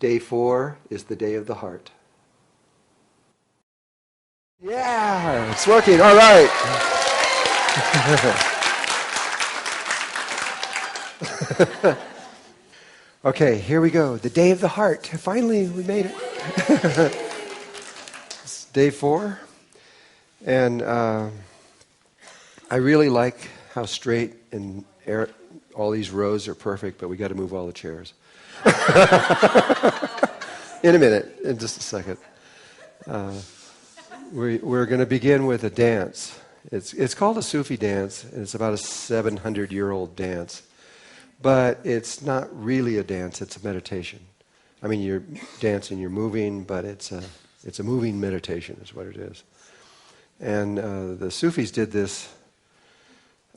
Day 4 is the day of the heart. Yeah, it's working. All right. Okay, here we go. The day of the heart. Finally, we made it. It's Day 4. And I really like how straight and all these rows are perfect, but we got to move all the chairs. In a minute, in just a second. We're going to begin with a dance. It's called a Sufi dance, and it's about a 700-year-old dance. But it's not really a dance, it's a meditation. I mean, you're dancing, you're moving, but it's a moving meditation is what it is. And the Sufis did this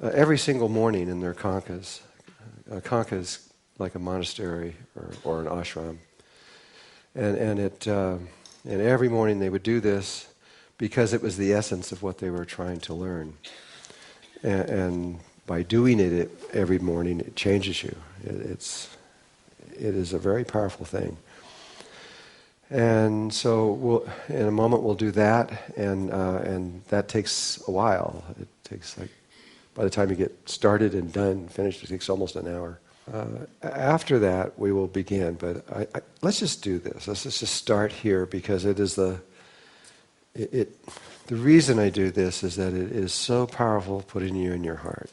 every single morning in their khankas. A khanka is like a monastery or an ashram. And every morning they would do this because it was the essence of what they were trying to learn. And by doing it every morning, it changes you. It is a very powerful thing. And so in a moment we'll do that, and that takes a while. It takes by the time you get started and done, finished, it takes almost an hour. After that, we will begin. But let's just do this. Let's just start here because it is the reason I do this is that it is so powerful putting you in your heart.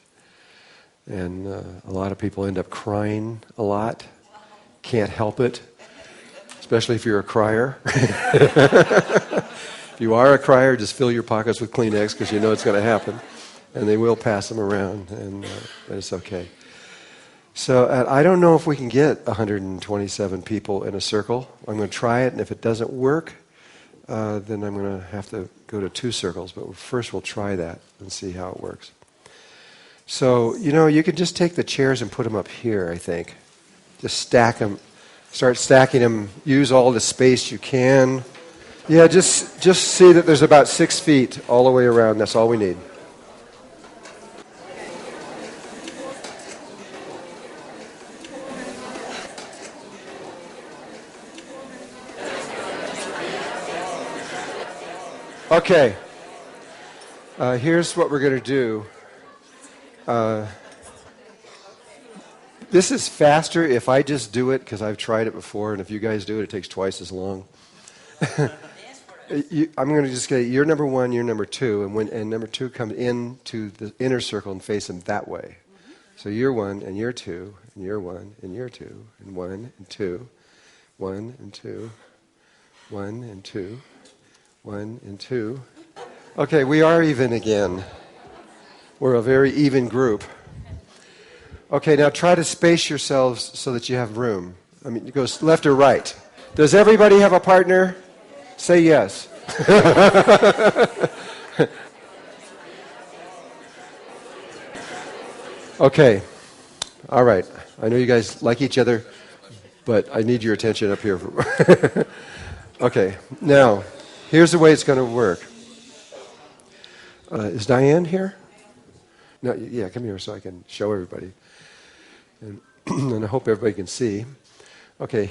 And a lot of people end up crying a lot. Can't help it. Especially if you're a crier. If you are a crier, just fill your pockets with Kleenex because you know it's going to happen. And they will pass them around, and it's okay. So I don't know if we can get 127 people in a circle. I'm going to try it, and if it doesn't work, then I'm going to have to go to 2 circles. But first we'll try that and see how it works. So, you can just take the chairs and put them up here, I think. Just stack them. Start stacking them. Use all the space you can. Yeah, just see that there's about 6 feet all the way around. That's all we need. Okay. Here's what we're going to do. This is faster if I just do it because I've tried it before, and if you guys do it, it takes twice as long. I'm going to just say you're number 1, you're number 2, and number 2 comes into the inner circle and face them that way. So you're 1 and you're 2, and you're 1 and you're 2, and 1 and 2, 1 and 2, 1 and 2, 1 and 2. Okay, we are even again. We're a very even group. Okay, now try to space yourselves so that you have room. I mean, it goes left or right. Does everybody have a partner? Say yes. Okay. All right. I know you guys like each other, but I need your attention up here. Okay. Now, here's the way it's going to work. Is Diane here? No, yeah, come here so I can show everybody. And I hope everybody can see. Okay,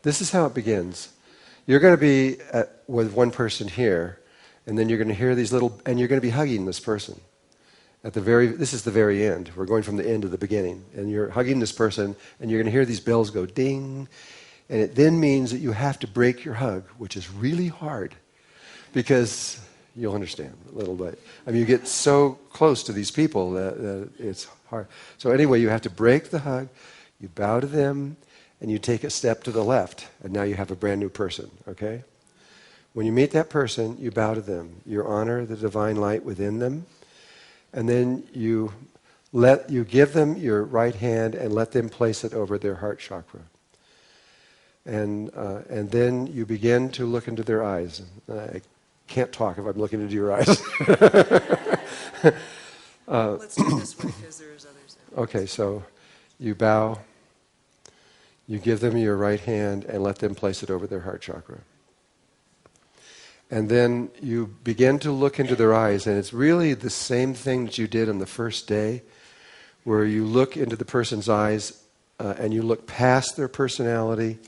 this is how it begins. You're going to be with one person here, and then you're going to hear these and you're going to be hugging this person. This is the very end. We're going from the end to the beginning. And you're hugging this person, and you're going to hear these bells go ding. And it then means that you have to break your hug, which is really hard, because you'll understand a little bit. I mean, you get so close to these people that it's hard. So anyway, you have to break the hug, you bow to them, and you take a step to the left, and now you have a brand new person, okay? When you meet that person, you bow to them. You honor the divine light within them, and then you give them your right hand and let them place it over their heart chakra. And then you begin to look into their eyes. I can't talk if I'm looking into your eyes. Let's do it this way because there's others. Okay, so you bow, you give them your right hand and let them place it over their heart chakra. And then you begin to look into their eyes, and it's really the same thing that you did on the first day, where you look into the person's eyes and you look past their personality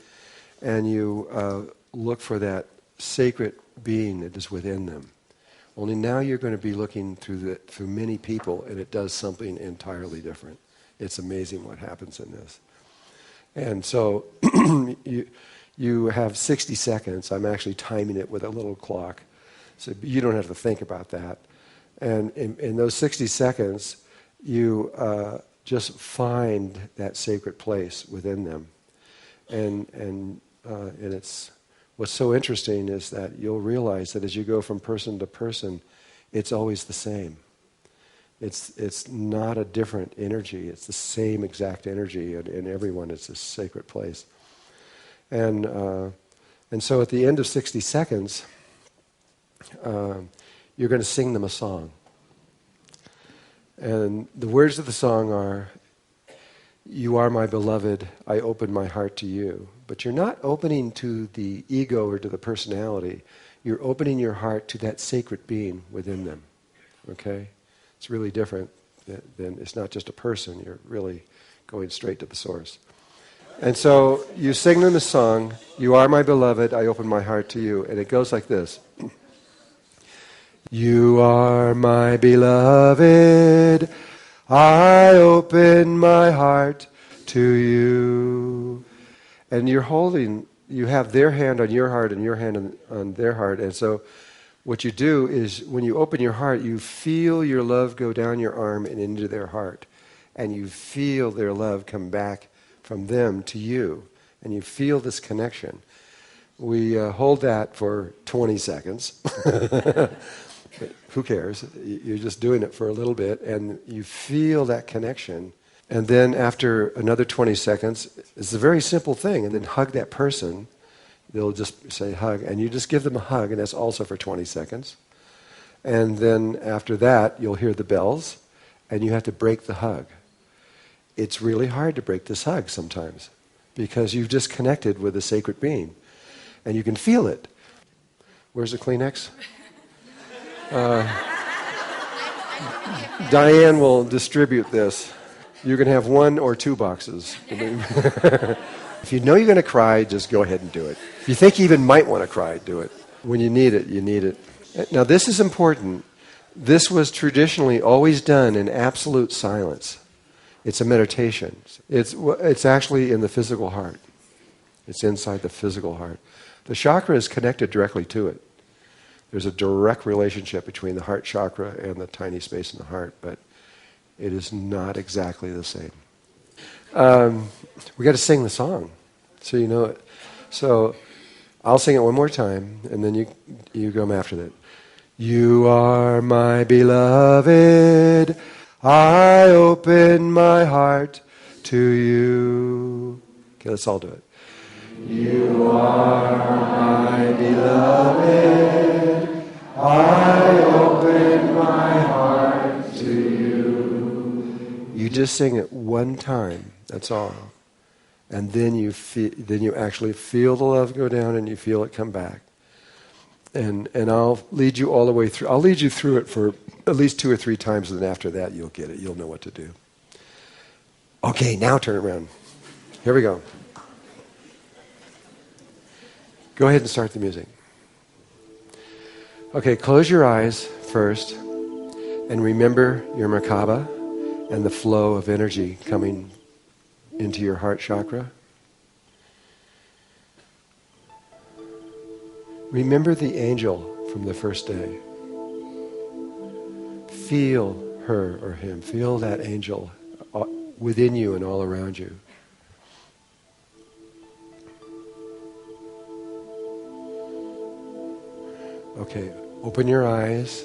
and you look for that sacred being that is within them. Only now you're going to be looking through many people, and it does something entirely different. It's amazing what happens in this. And so you have 60 seconds. I'm actually timing it with a little clock, so you don't have to think about that. And in those 60 seconds, you just find that sacred place within them. And it's what's so interesting is that you'll realize that as you go from person to person, it's always the same. It's not a different energy. It's the same exact energy, and in everyone it's a sacred place. And so at the end of 60 seconds, you're going to sing them a song. And the words of the song are, "You are my beloved, I open my heart to you." But you're not opening to the ego or to the personality. You're opening your heart to that sacred being within them. Okay? It's really different than it's not just a person. You're really going straight to the source. And so you sing them a song, "You are my beloved, I open my heart to you." And it goes like this. You are my beloved, I open my heart to you. And you're holding, you have their hand on your heart and your hand on their heart. And so what you do is when you open your heart, you feel your love go down your arm and into their heart. And you feel their love come back from them to you. And you feel this connection. We hold that for 20 seconds. Who cares? You're just doing it for a little bit, and you feel that connection. And then after another 20 seconds, it's a very simple thing, and then hug that person. They'll just say hug, and you just give them a hug, and that's also for 20 seconds. And then after that, you'll hear the bells, and you have to break the hug. It's really hard to break this hug sometimes, because you've just connected with a sacred being, and you can feel it. Where's the Kleenex? Diane will distribute this. You can have 1 or 2 boxes. If you know you're going to cry, just go ahead and do it. If you think you even might want to cry, do it. When you need it, you need it. Now this is important. This was traditionally always done in absolute silence. It's a meditation. It's actually in the physical heart. It's inside the physical heart. The chakra is connected directly to it. There's a direct relationship between the heart chakra and the tiny space in the heart, but it is not exactly the same. We got to sing the song, so you know it. So I'll sing it one more time, and then you go after that. You are my beloved, I open my heart to you. Okay, let's all do it. You are my beloved, I open my heart to you. You just sing it one time, that's all. And then you actually feel the love go down and you feel it come back. And I'll lead you all the way through. I'll lead you through it for at least 2 or 3 times, and then after that you'll get it. You'll know what to do. Okay, now turn it around. Here we go. Go ahead and start the music. Okay, close your eyes first and remember your Mer-Ka-Ba and the flow of energy coming into your heart chakra. Remember the angel from the first day. Feel her or him. Feel that angel within you and all around you. Okay, open your eyes.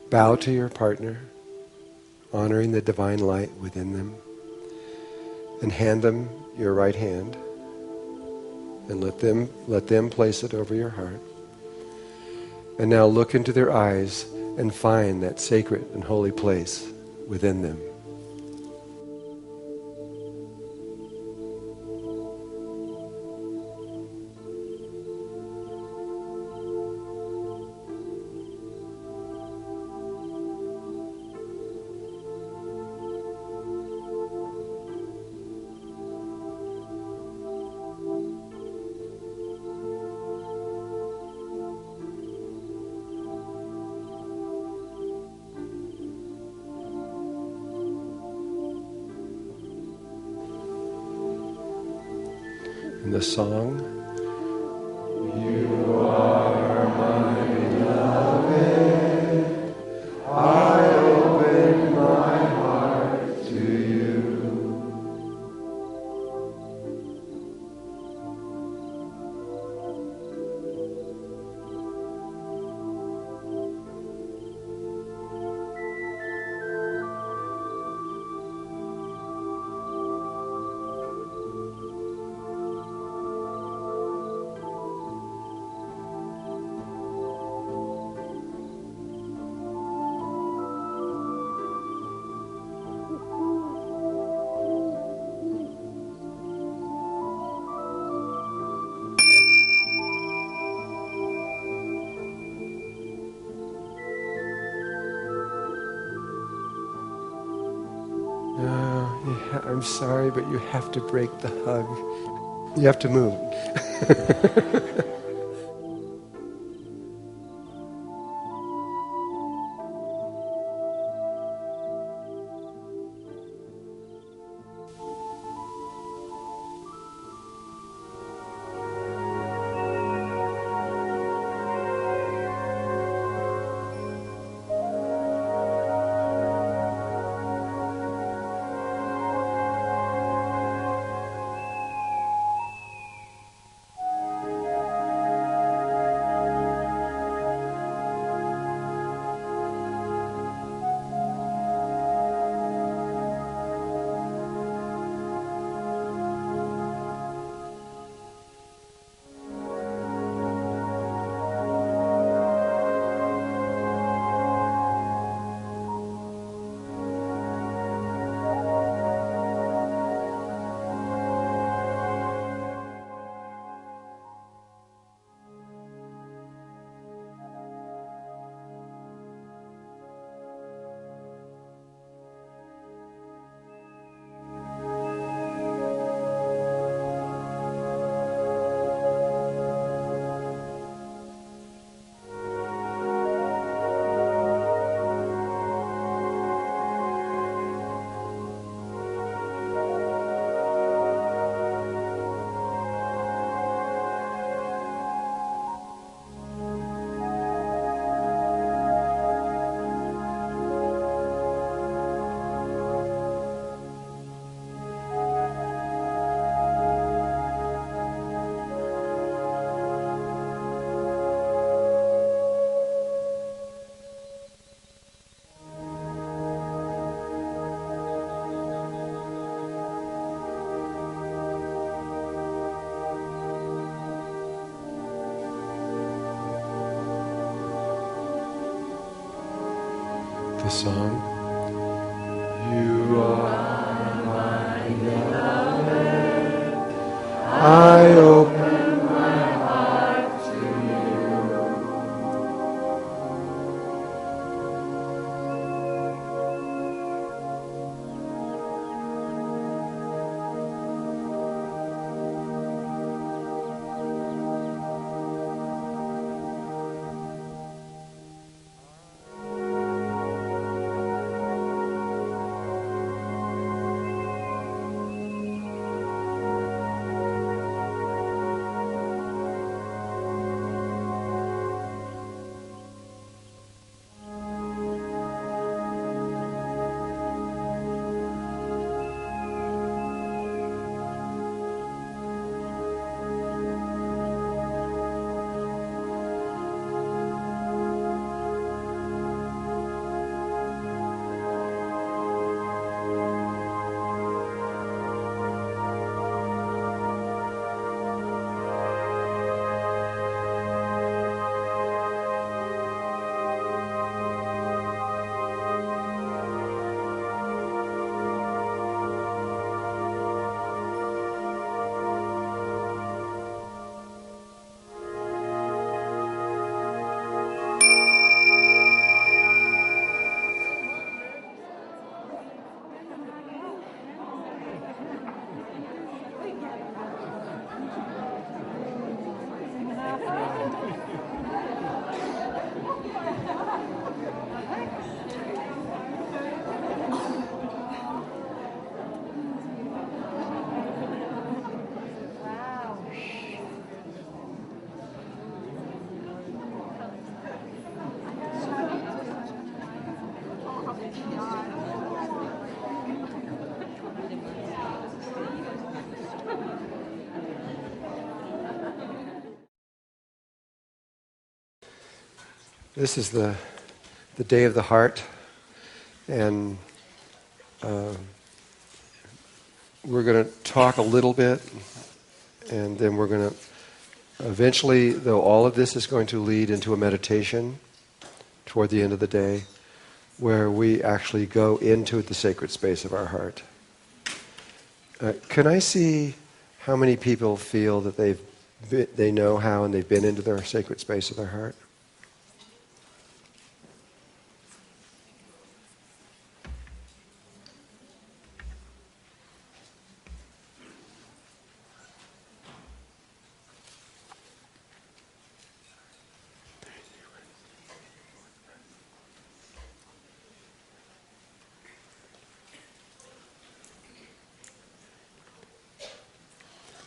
Bow to your partner, honoring the divine light within them. And hand them your right hand. And let them place it over your heart. And now look into their eyes and find that sacred and holy place within them. in the song. You are my beloved. I open my heart to you. I'm sorry, but you have to break the hug. You have to move. The song. You are my beloved. I open my heart to This is the Day of the Heart, and we're going to talk a little bit, and then we're going to eventually, though all of this is going to lead into a meditation toward the end of the day, where we actually go into the sacred space of our heart. Can I see how many people feel that they know how and they've been into their sacred space of their heart?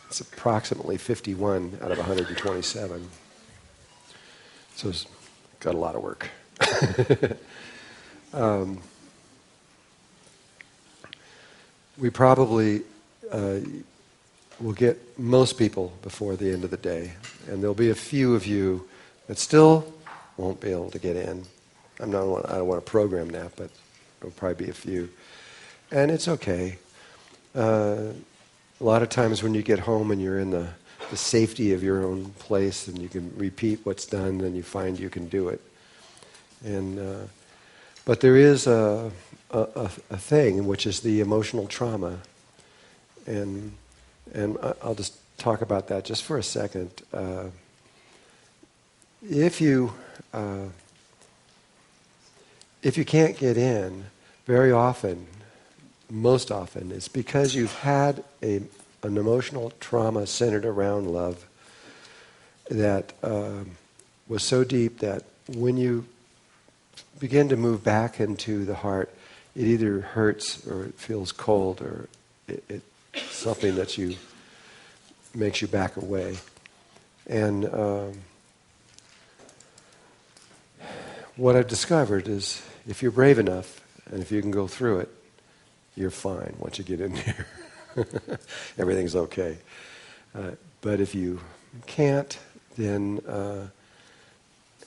It's approximately 51 out of 127. So it's got a lot of work. We probably will get most people before the end of the day. And there'll be a few of you that still won't be able to get in. I don't want to program that, but there'll probably be a few. And it's okay. A lot of times when you get home and you're in the safety of your own place and you can repeat what's done, then you find you can do it. And but there is a thing, which is the emotional trauma. And I'll just talk about that just for a second. If you can't get in, very often, most often, it's because you've had an emotional trauma centered around love that was so deep that when you begin to move back into the heart, it either hurts or it feels cold or it's something that makes you back away. And what I've discovered is if you're brave enough and if you can go through it, you're fine once you get in there. Everything's okay. But if you can't, then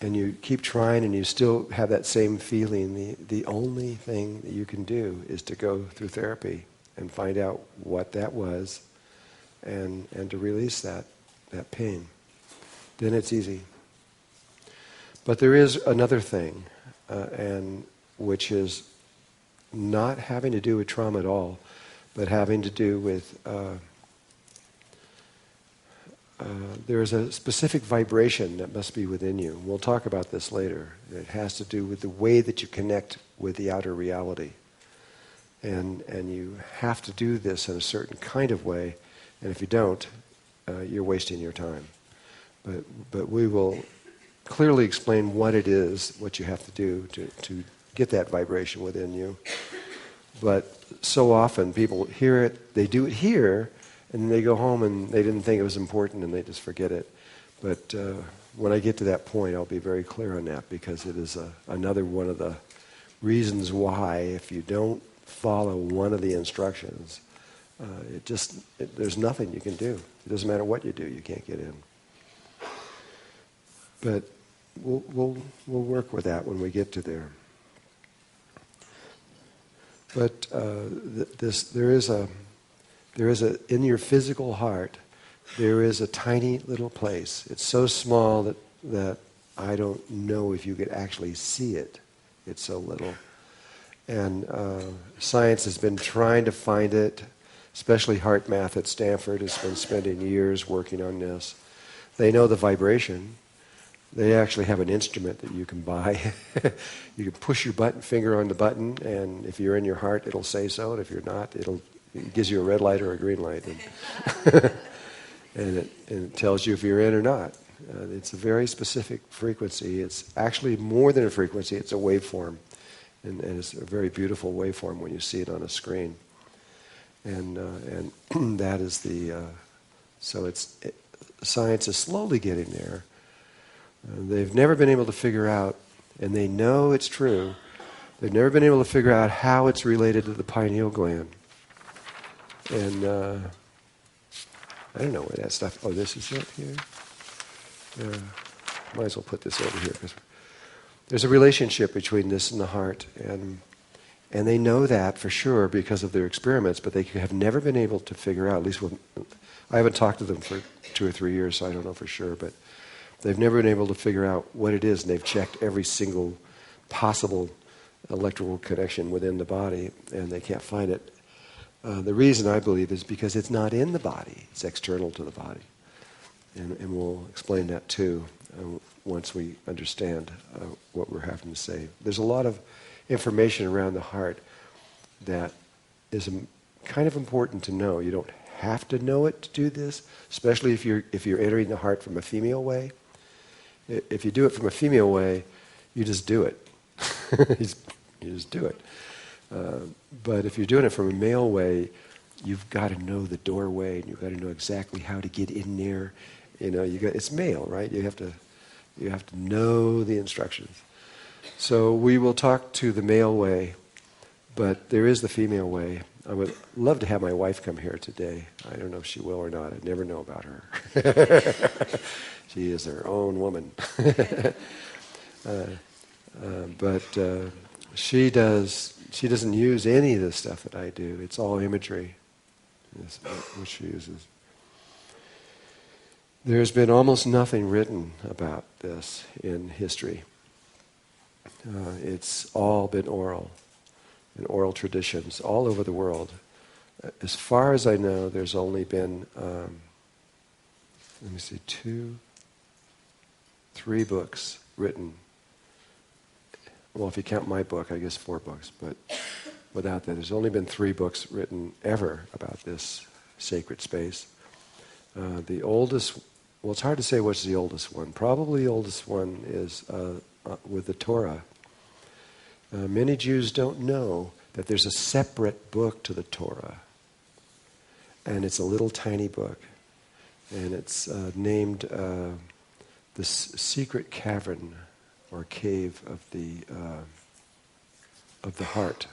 and you keep trying and you still have that same feeling, the only thing that you can do is to go through therapy and find out what that was and to release that pain. Then it's easy. But there is another thing, and which is not having to do with trauma at all, but having to do with there is a specific vibration that must be within you. We'll talk about this later. It has to do with the way that you connect with the outer reality. And you have to do this in a certain kind of way, and if you don't, you're wasting your time. But we will clearly explain what it is, what you have to do to get that vibration within you. But so often people hear it, they do it here, and they go home and they didn't think it was important and they just forget it. But when I get to that point, I'll be very clear on that, because it is another one of the reasons why if you don't follow one of the instructions, there's nothing you can do. It doesn't matter what you do, you can't get in. But we'll work with that when we get to there. But there is a in your physical heart, there is a tiny little place. It's so small that I don't know if you could actually see it. It's so little. And science has been trying to find it, especially Heart Math at Stanford has been spending years working on this. They know the vibration. They actually have an instrument that you can buy. You can push your finger on the button, and if you're in your heart, it'll say so, and if you're not, it gives you a red light or a green light. And it tells you if you're in or not. It's a very specific frequency. It's actually more than a frequency, it's a waveform. And it's a very beautiful waveform when you see it on a screen. And that is science is slowly getting there. They've never been able to figure out, and they know it's true, they've never been able to figure out how it's related to the pineal gland. And I don't know where that stuff, this is it here? Might as well put this over here. there's a relationship between this and the heart, and they know that for sure because of their experiments, but they have never been able to figure out, at least I haven't talked to them for 2 or 3 years, so I don't know for sure, but they've never been able to figure out what it is, and they've checked every single possible electrical connection within the body, and they can't find it. The reason, I believe, is because it's not in the body, it's external to the body. And we'll explain that too once we understand what we're having to say. There's a lot of information around the heart that is kind of important to know. You don't have to know it to do this, especially if you're entering the heart from a female way. If you do it from a female way, you just do it. You just do it. But if you're doing it from a male way, you've got to know the doorway, and you've got to know exactly how to get in there. It's male, right? You have to know the instructions. So we will talk to the male way, but there is the female way. I would love to have my wife come here today. I don't know if she will or not. I never know about her. She is her own woman. But she doesn't use any of the stuff that I do. It's all imagery, what she uses. There's been almost nothing written about this in history. It's all been oral, and oral traditions all over the world. As far as I know, there's only been, 3 books written. Well, if you count my book, I guess 4 books, but without that, there's only been 3 books written ever about this sacred space. The oldest, well, it's hard to say what's the oldest one. Probably the oldest one is with the Torah. Many Jews don't know that there's a separate book to the Torah, and it's a little tiny book, and it's named the Secret Cavern or Cave of the Heart,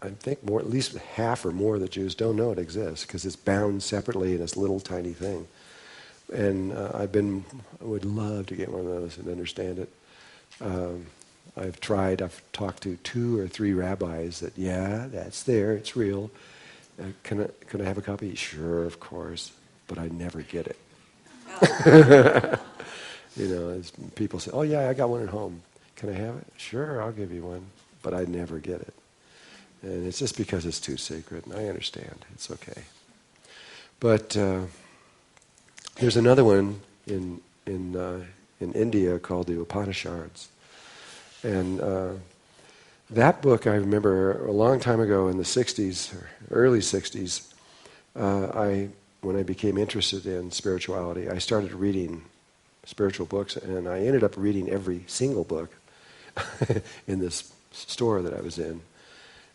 I think more, at least half or more of the Jews don't know it exists because it's bound separately in this little tiny thing. And I would love to get one of those and understand it. I've talked to 2 or 3 rabbis that, yeah, that's there, it's real. Can I have a copy? Sure, of course, but I never get it. As people say, oh yeah, I got one at home. Can I have it? Sure, I'll give you one, but I never get it. And it's just because it's too sacred, and I understand. It's okay. But there's another one in India called the Upanishads. And that book, I remember a long time ago in the 60s, or early 60s, when I became interested in spirituality, I started reading spiritual books, and I ended up reading every single book in this store that I was in.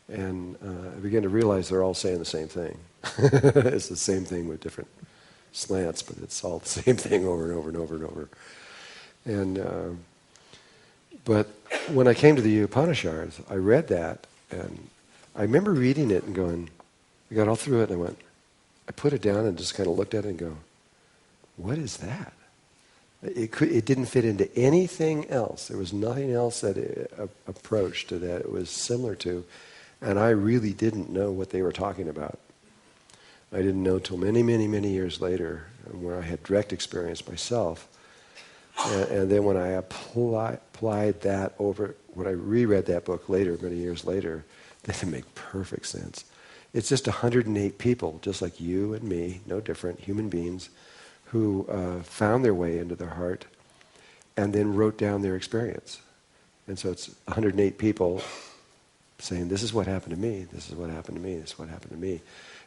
And I began to realize they're all saying the same thing. It's the same thing with different slants, but it's all the same thing over and over and over and over. And but when I came to the Upanishads, I read that, and I remember reading it and going, I got all through it, and I put it down and just kind of looked at it and go, what is that? It didn't fit into anything else. There was nothing else that approached to that it was similar to. And I really didn't know what they were talking about. I didn't know till many, many, many years later, where I had direct experience myself. And then when I applied that over, when I reread that book later, many years later, then it made perfect sense. It's just 108 people, just like you and me, no different, human beings, who found their way into their heart and then wrote down their experience. And so it's 108 people saying, this is what happened to me, this is what happened to me, this is what happened to me.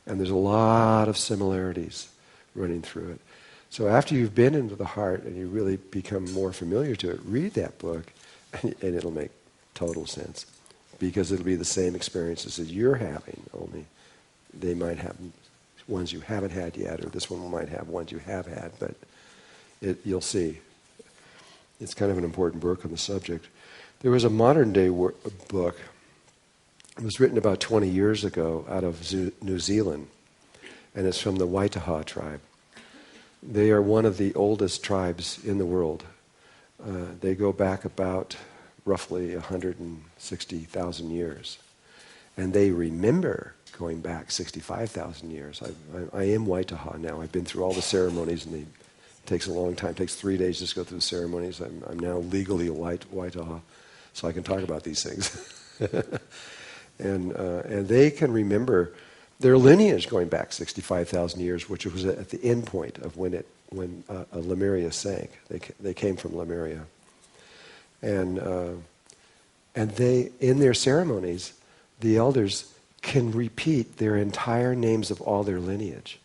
And there's a lot of similarities running through it. So after you've been into the heart and you really become more familiar to it, read that book and it'll make total sense. Because it'll be the same experiences that you're having, only they might have ones you haven't had yet, or this one might have ones you have had, but you'll see. It's kind of an important book on the subject. There was a modern day book. It was written about 20 years ago out of New Zealand, and it's from the Waitaha tribe. They are one of the oldest tribes in the world. They go back about roughly 160,000 years. And they remember going back 65,000 years. I am Waitaha now. I've been through all the ceremonies, and it takes a long time. It takes 3 days just to go through the ceremonies. I'm now legally a Waitaha, so I can talk about these things. And they can remember their lineage going back 65,000 years, which was at the end point of when Lemuria sank. They came from Lemuria. And they, in their ceremonies, the elders can repeat their entire names of all their lineage.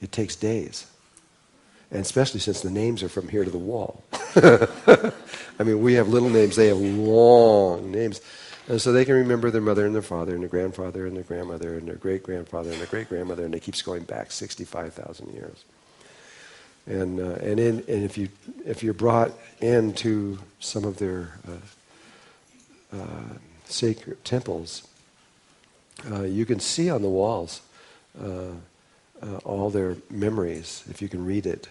It takes days. And especially since the names are from here to the wall. I mean, we have little names, they have long names. And so they can remember their mother and their father and their grandfather and their grandmother and their great-grandfather and their great-grandmother, and it keeps going back 65,000 years. And if you're brought into some of their sacred temples, you can see on the walls all their memories, if you can read it.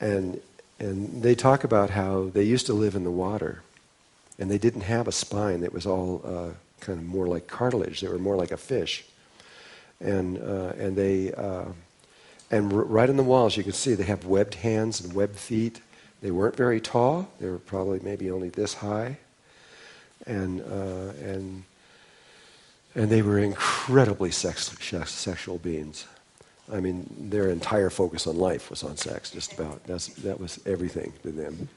And they talk about how they used to live in the water, and they didn't have a spine. It was all kind of more like cartilage. They were more like a fish. And right on the walls, you can see they have webbed hands and webbed feet. They weren't very tall. They were probably maybe only this high. And they were incredibly sexual beings. I mean, their entire focus on life was on sex, just about. That was everything to them.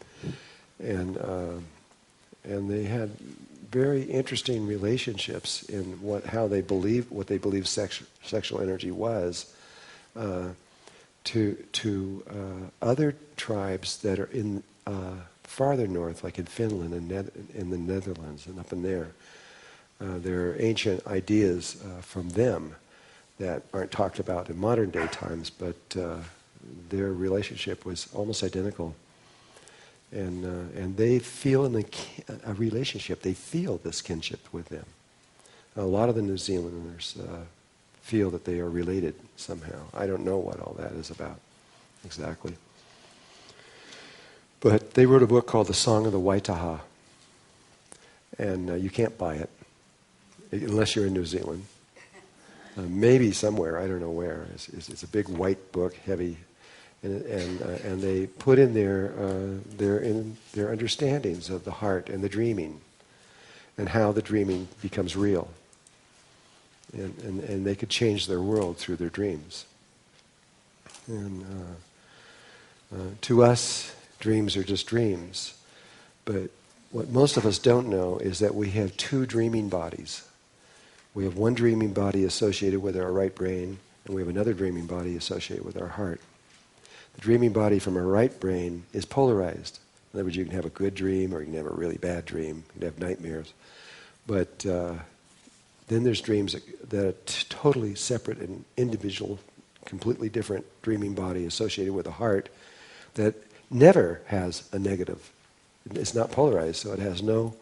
And they had very interesting relationships in what they believed sexual energy was to other tribes that are in farther north, like in Finland and in the Netherlands and up in there. There are ancient ideas from them that aren't talked about in modern day times, but their relationship was almost identical. And they feel in a relationship, they feel this kinship with them. A lot of the New Zealanders feel that they are related somehow. I don't know what all that is about exactly. But they wrote a book called The Song of the Waitaha. And you can't buy it unless you're in New Zealand. Maybe somewhere, I don't know where. It's a big white book, heavy. And they put in their understandings of the heart and the dreaming, and how the dreaming becomes real. And they could change their world through their dreams. And to us, dreams are just dreams. But what most of us don't know is that we have two dreaming bodies. We have one dreaming body associated with our right brain, and we have another dreaming body associated with our heart. The dreaming body from our right brain is polarized. In other words, you can have a good dream, or you can have a really bad dream. You can have nightmares. But then there's dreams that are totally separate and individual, completely different dreaming body associated with the heart that never has a negative. It's not polarized, so it has no...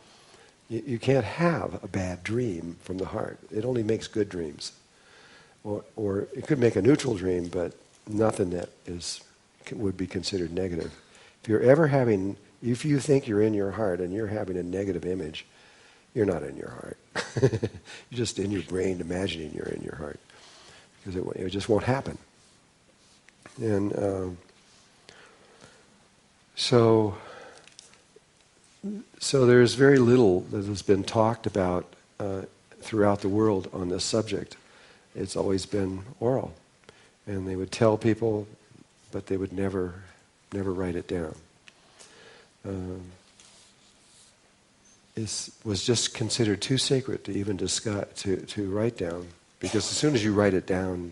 You can't have a bad dream from the heart. It only makes good dreams. Or it could make a neutral dream, but nothing that would be considered negative. If you think you're in your heart and you're having a negative image, you're not in your heart. You're just in your brain imagining you're in your heart. Because it just won't happen. And so there's very little that has been talked about throughout the world on this subject. It's always been oral. And they would tell people, but they would never write it down. It was just considered too sacred to even discuss, to write down. Because as soon as you write it down,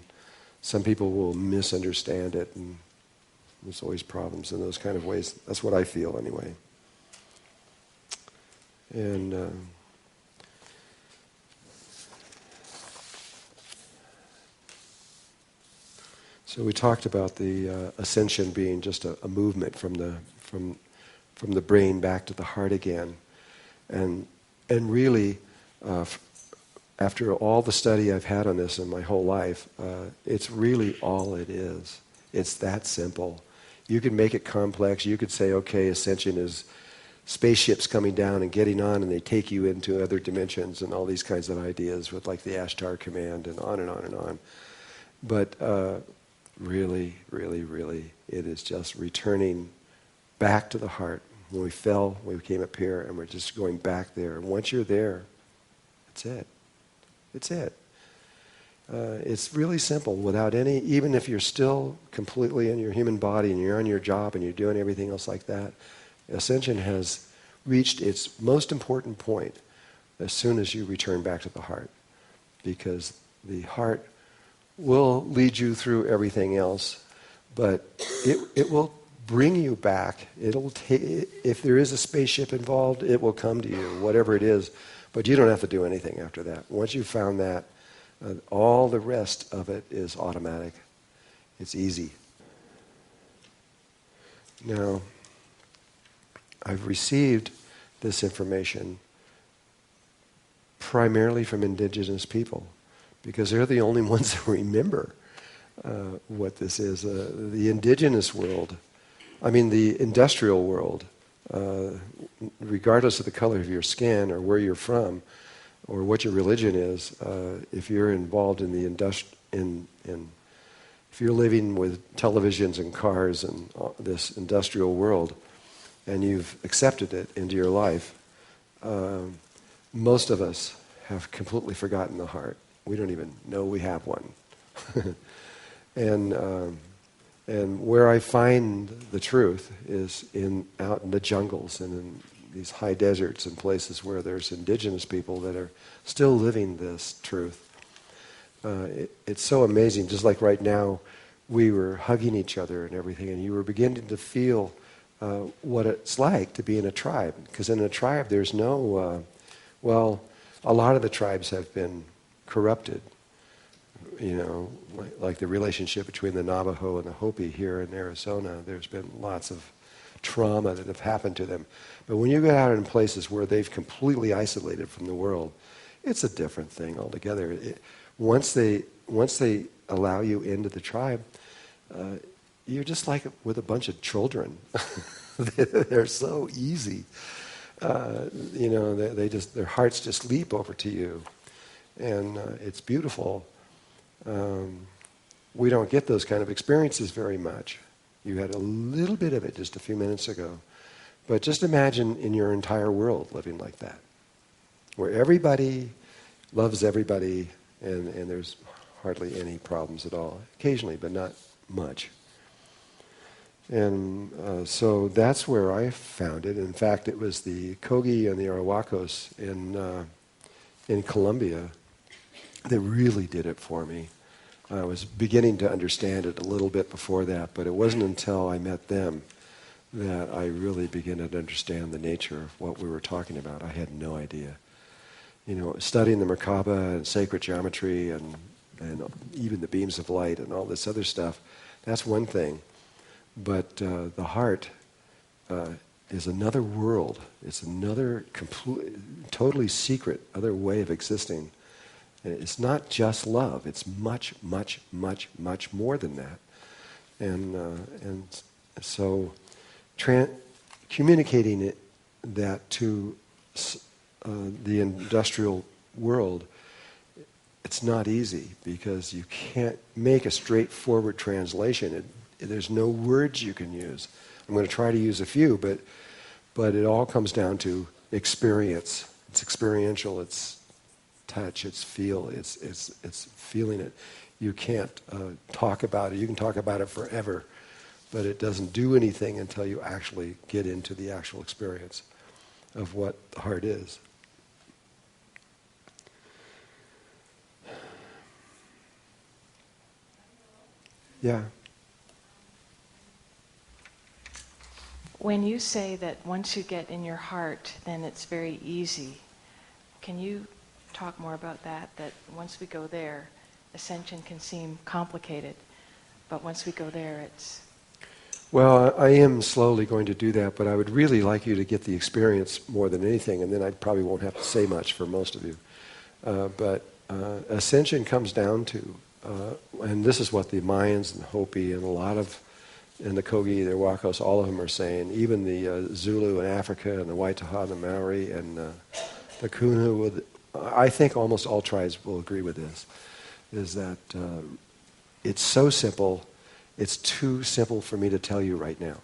some people will misunderstand it, and there's always problems in those kind of ways. That's what I feel anyway. And so we talked about the ascension being just a movement from the brain back to the heart again, and really, after all the study I've had on this in my whole life, it's really all it is. It's that simple. You can make it complex. You could say, okay, ascension is spaceships coming down and getting on, and they take you into other dimensions and all these kinds of ideas with like the Ashtar command and on and on and on. But really, really, really, it is just returning back to the heart. When we fell, we came up here, and we're just going back there. And once you're there, that's it. It's it. It's really simple, without any, even if you're still completely in your human body and you're on your job and you're doing everything else like that, ascension has reached its most important point as soon as you return back to the heart. Because the heart will lead you through everything else, but it will bring you back. If there is a spaceship involved, it will come to you, whatever it is, but you don't have to do anything after that. Once you've found that, all the rest of it is automatic. It's easy. Now, I've received this information primarily from indigenous people, because they're the only ones that remember what this is. The indigenous world, the industrial world, regardless of the color of your skin or where you're from or what your religion is, if you're involved in the if you're living with televisions and cars and this industrial world, and you've accepted it into your life, most of us have completely forgotten the heart. We don't even know we have one. And where I find the truth is out in the jungles and in these high deserts and places where there's indigenous people that are still living this truth. It's so amazing. Just like right now, we were hugging each other and everything, and you were beginning to feel what it's like to be in a tribe. Because in a tribe, there's no, a lot of the tribes have been corrupted. Like the relationship between the Navajo and the Hopi here in Arizona, there's been lots of trauma that have happened to them. But when you get out in places where they've completely isolated from the world, it's a different thing altogether. Once they allow you into the tribe, you're just like with a bunch of children. They're so easy. Their hearts just leap over to you, and it's beautiful. We don't get those kind of experiences very much. You had a little bit of it just a few minutes ago. But just imagine in your entire world living like that, where everybody loves everybody and there's hardly any problems at all. Occasionally, but not much. And so that's where I found it. In fact, it was the Kogi and the Arawakos in Colombia that really did it for me. I was beginning to understand it a little bit before that, but it wasn't until I met them that I really began to understand the nature of what we were talking about. I had no idea. Studying the Mer-Ka-Ba and sacred geometry and even the beams of light and all this other stuff, that's one thing. But the heart is another world. It's another totally secret, other way of existing. It's not just love. It's much, much, much, much more than that. And so communicating that to the industrial world, it's not easy because you can't make a straightforward translation. There's no words you can use. I'm going to try to use a few, but it all comes down to experience. It's experiential. It's touch, it's feel, it's feeling it. You can't talk about it. You can talk about it forever, but it doesn't do anything until you actually get into the actual experience of what the heart is. Yeah. When you say that once you get in your heart, then it's very easy, can you talk more about that once we go there, ascension can seem complicated, but once we go there, it's... Well, I am slowly going to do that, but I would really like you to get the experience more than anything, and then I probably won't have to say much for most of you. But ascension comes down to and this is what the Mayans and Hopi and a lot of, and the Kogi, the Wakos, all of them are saying, even the Zulu in Africa and the Waitaha and the Maori and the Kunu, I think almost all tribes will agree with this, is that it's so simple, it's too simple for me to tell you right now.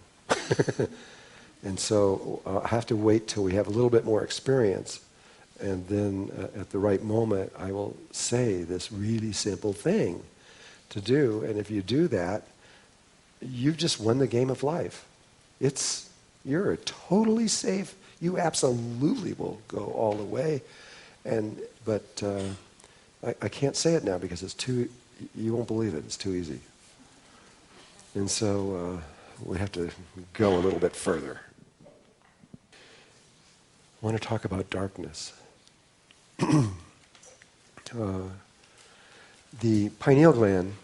And so I have to wait till we have a little bit more experience, and then at the right moment I will say this really simple thing to do, and if you do that, you've just won the game of life. You're totally safe. You absolutely will go all the way, but I can't say it now because it's too. You won't believe it. It's too easy, and so we have to go a little bit further. I want to talk about darkness. The pineal gland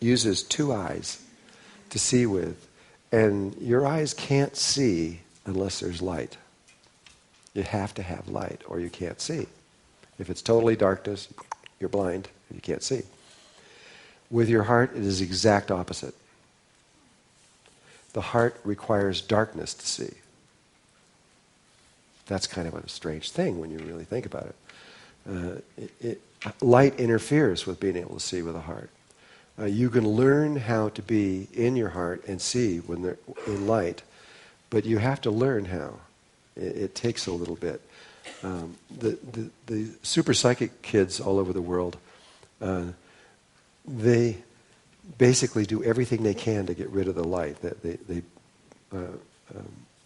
uses two eyes to see with, and your eyes can't see unless there's light. You have to have light or you can't see. If it's totally darkness, you're blind and you can't see. With your heart, it is the exact opposite. The heart requires darkness to see. That's kind of a strange thing when you really think about it. Light interferes with being able to see with the heart. You can learn how to be in your heart and see when they're in light, but you have to learn how. It takes a little bit. The super psychic kids all over the world, they basically do everything they can to get rid of the light.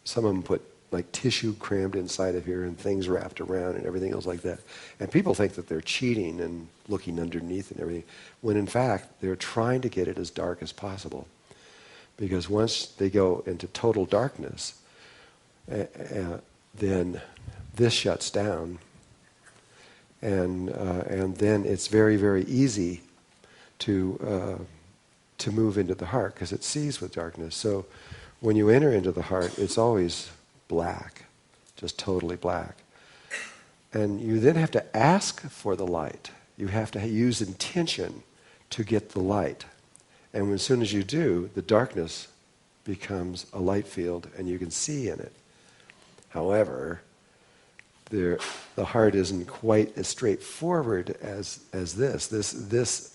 Some of them put like tissue crammed inside of here and things wrapped around and everything else like that. And people think that they're cheating and looking underneath and everything, when in fact they're trying to get it as dark as possible. Because once they go into total darkness, then this shuts down, and then it's very, very easy to move into the heart because it sees with darkness. So when you enter into the heart, it's always black, just totally black. And you then have to ask for the light. You have to use intention to get the light. And as soon as you do, the darkness becomes a light field and you can see in it. However, the heart isn't quite as straightforward as this. This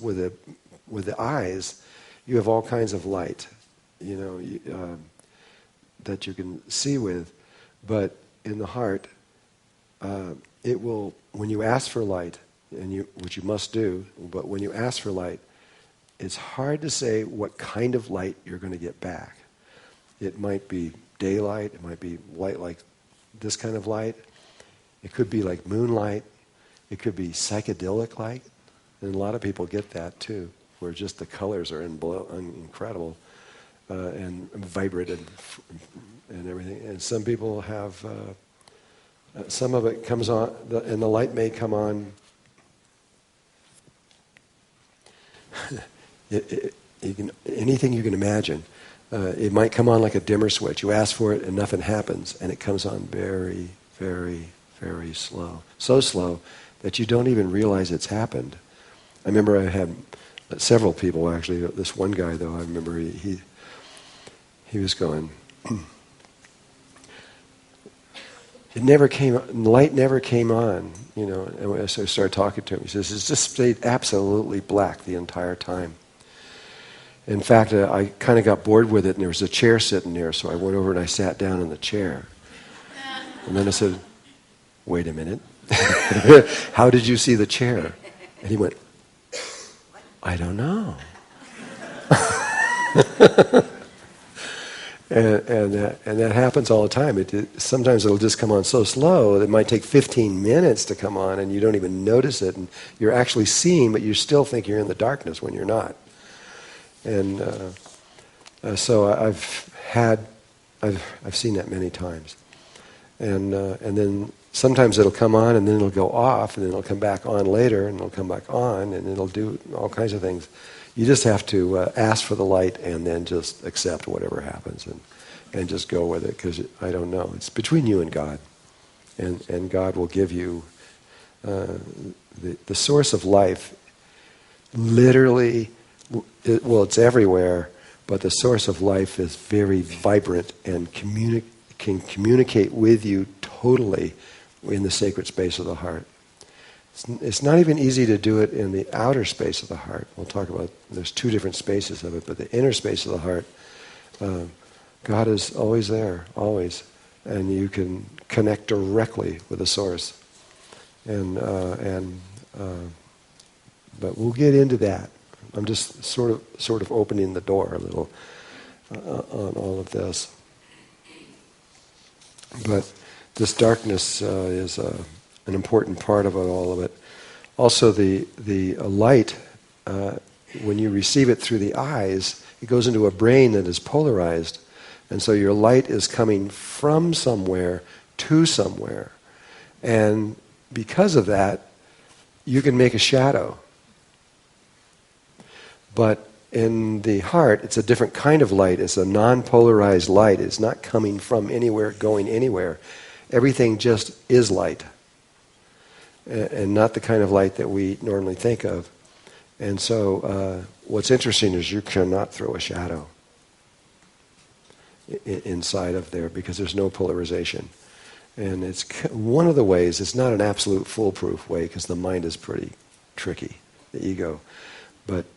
with the eyes, you have all kinds of light, that you can see with, but in the heart, it will, when you ask for light, which you must do, but when you ask for light, it's hard to say what kind of light you're going to get back. It might be daylight, it might be light like this kind of light, it could be like moonlight, it could be psychedelic light, and a lot of people get that too, where just the colors are incredible. And vibrant and everything. And some people have, some of it comes on, and the light may come on. Anything you can imagine. It might come on like a dimmer switch. You ask for it and nothing happens, and it comes on very, very, very slow. So slow that you don't even realize it's happened. I remember I had several people actually. This one guy though, I remember he was going, light never came on, and so I started talking to him. He says, it's just stayed absolutely black the entire time. In fact, I kind of got bored with it, and there was a chair sitting there, so I went over and I sat down in the chair. And then I said, wait a minute, how did you see the chair? And he went, I don't know. And that happens all the time. Sometimes it'll just come on so slow, it might take 15 minutes to come on, and you don't even notice it, and you're actually seeing, but you still think you're in the darkness when you're not. And so I've seen that many times. And then sometimes it'll come on, and then it'll go off, and then it'll come back on later, and it'll come back on, and it'll do all kinds of things. You just have to ask for the light and then just accept whatever happens and just go with it, because I don't know. It's between you and God. And God will give you the source of life literally, it's everywhere, but the source of life is very vibrant and can communicate with you totally in the sacred space of the heart. It's not even easy to do it in the outer space of the heart. We'll talk about, there's two different spaces of it, but the inner space of the heart, God is always there, always. And you can connect directly with the source. But we'll get into that. I'm just sort of opening the door a little on all of this. But this darkness is an important part of all of it. Also, the light, when you receive it through the eyes, it goes into a brain that is polarized. And so your light is coming from somewhere to somewhere. And because of that, you can make a shadow. But in the heart, it's a different kind of light. It's a non-polarized light. It's not coming from anywhere, going anywhere. Everything just is light. And not the kind of light that we normally think of. And so what's interesting is you cannot throw a shadow inside of there because there's no polarization. And it's one of the ways, it's not an absolute foolproof way because the mind is pretty tricky, the ego. But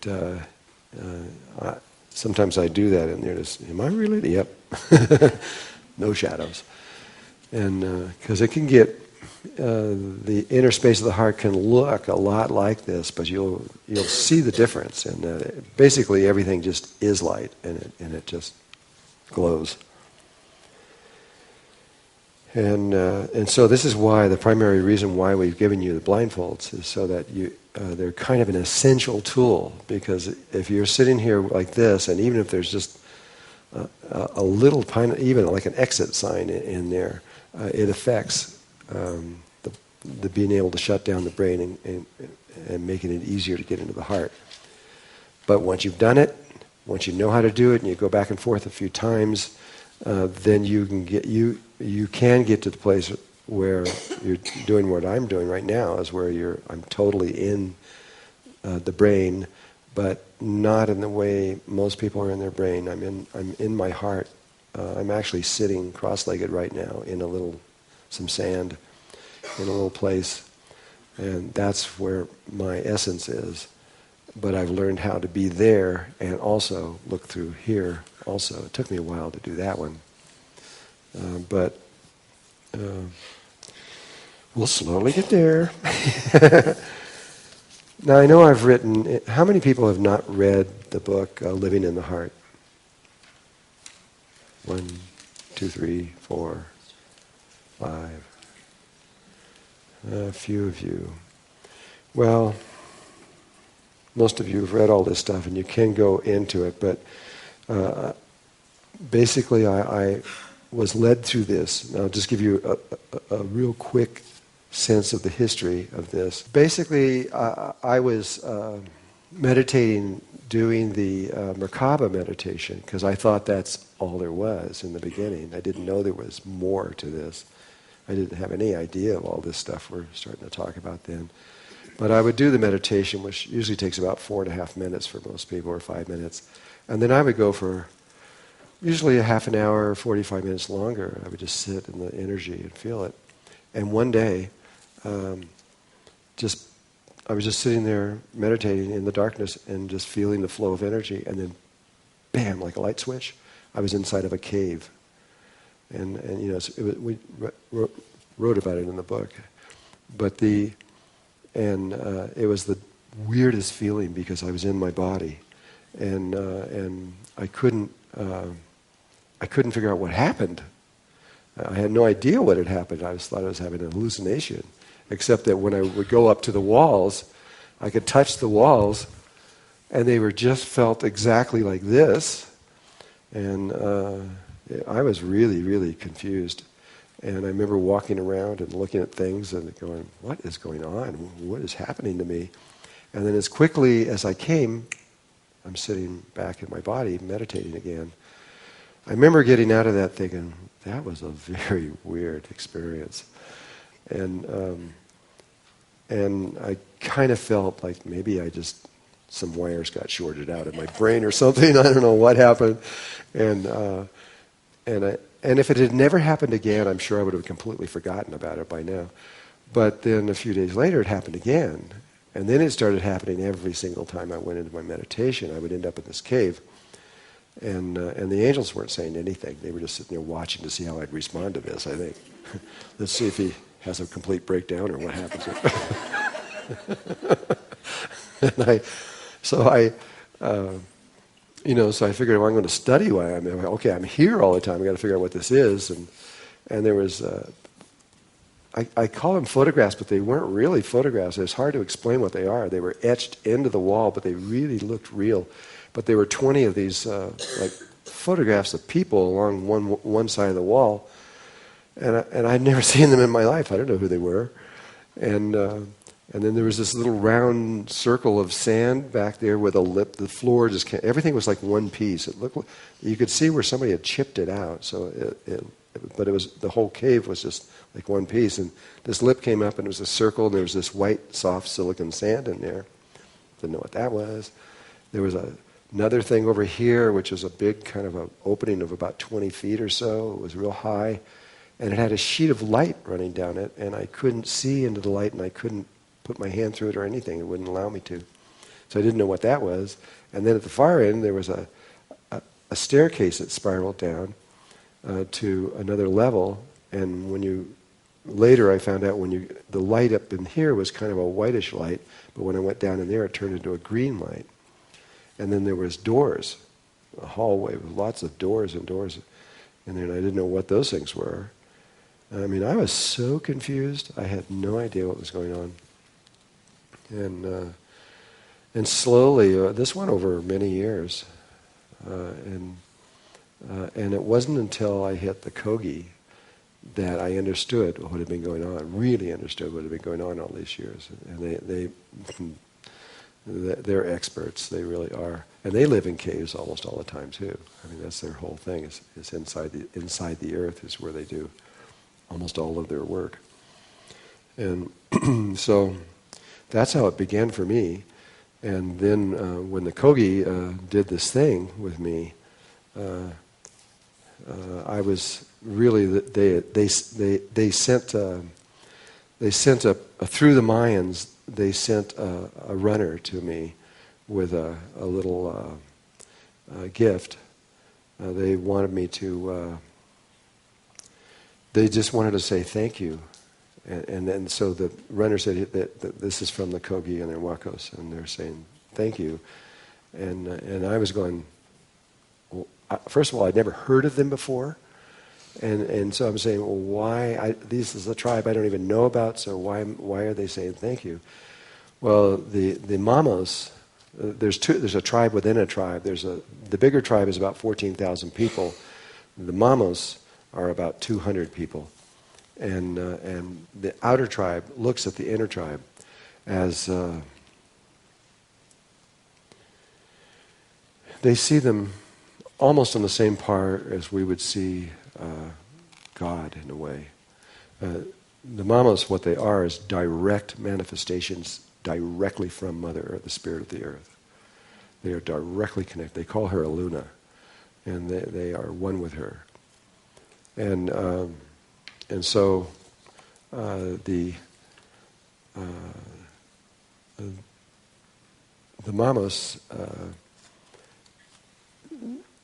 sometimes I do that and they're just, am I really? Yep. No shadows. And because it can get, the inner space of the heart can look a lot like this, but you'll see the difference. And basically everything just is light and it just glows. And so this is why, the primary reason why we've given you the blindfolds is so that they're kind of an essential tool, because if you're sitting here like this, and even if there's just a little tiny, even like an exit sign in there, it affects the being able to shut down the brain and making it easier to get into the heart. But once you've done it, once you know how to do it, and you go back and forth a few times, then you can get to the place where you're doing what I'm doing right now, is where I'm totally in the brain, but not in the way most people are in their brain. I'm in my heart. I'm actually sitting cross-legged right now in some sand, in a little place, and that's where my essence is. But I've learned how to be there and also look through here also. It took me a while to do that one. But we'll slowly get there. Now, I know I've written... How many people have not read the book Living in the Heart? 1, 2, 3, 4, 5. A few of you. Well, most of you have read all this stuff and you can go into it, but basically I was led through this. Now I'll just give you a real quick sense of the history of this. Basically, I was meditating, doing the Mer-Ka-Ba meditation, because I thought that's all there was in the beginning. I didn't know there was more to this. I didn't have any idea of all this stuff we're starting to talk about then. But I would do the meditation, which usually takes about 4.5 minutes for most people, or 5 minutes. And then I would go for usually a half an hour, 45 minutes longer. I would just sit in the energy and feel it. And one day, I was just sitting there meditating in the darkness and just feeling the flow of energy, and then bam, like a light switch, I was inside of a cave. And you know, we wrote about it in the book. But it was the weirdest feeling, because I was in my body, and I couldn't figure out what happened. I had no idea what had happened. I just thought I was having an hallucination, except that when I would go up to the walls, I could touch the walls, and they were just felt exactly like this, and I was really, really confused. And I remember walking around and looking at things and going, what is going on? What is happening to me? And then as quickly as I came, I'm sitting back in my body, meditating again. I remember getting out of that thinking, that was a very weird experience. And I kind of felt like maybe I just some wires got shorted out of my brain or something. I don't know what happened. And if it had never happened again, I'm sure I would have completely forgotten about it by now. But then a few days later, it happened again. And then it started happening every single time I went into my meditation. I would end up in this cave. And the angels weren't saying anything. They were just sitting there watching to see how I'd respond to this, I think. Let's see if he has a complete breakdown or what happens. So I figured, well, I'm going to study why I'm here all the time. I've got to figure out what this is. And there was, I call them photographs, but they weren't really photographs. It's hard to explain what they are. They were etched into the wall, but they really looked real. But there were 20 of these like photographs of people along one side of the wall, and I'd never seen them in my life. I don't know who they were, and then there was this little round circle of sand back there with a lip. The floor just everything was like one piece. It looked, you could see where somebody had chipped it out. So but it was, the whole cave was just like one piece. And this lip came up, and it was a circle. And there was this white, soft silicon sand in there. Didn't know what that was. There was another thing over here, which was a big kind of an opening of about 20 feet or so. It was real high. And it had a sheet of light running down it, and I couldn't see into the light, and I couldn't put my hand through it or anything. It wouldn't allow me to. So I didn't know what that was. And then at the far end, there was a staircase that spiraled down to another level. And later I found out the light up in here was kind of a whitish light, but when I went down in there, it turned into a green light. And then there was doors, a hallway with lots of doors and doors. And then I didn't know what those things were. I mean, I was so confused. I had no idea what was going on. And slowly, this went over many years. And it wasn't until I hit the Kogi that I understood what had been going on, really understood what had been going on all these years. And they're experts, they really are. And they live in caves almost all the time too. I mean, that's their whole thing, is inside the earth is where they do almost all of their work. And so that's how it began for me. And then when the Kogi did this thing with me, I was really, they sent through the Mayans, they sent a runner to me with a little gift. They wanted me to, they just wanted to say thank you. And then so the runner said that this is from the Kogi and their Wakos, and they're saying thank you. And I was going, well, first of all, I'd never heard of them before. And so I'm saying, well, why? This is a tribe I don't even know about, so why are they saying thank you? Well, the Mamos, there's a tribe within a tribe. The bigger tribe is about 14,000 people. The Mamos are about 200 people. And the outer tribe looks at the inner tribe as they see them almost on the same par as we would see God in a way. The Mamos, what they are, is direct manifestations directly from Mother Earth, the Spirit of the Earth. They are directly connected. They call her a Luna, and they are one with her. And so the Mamos,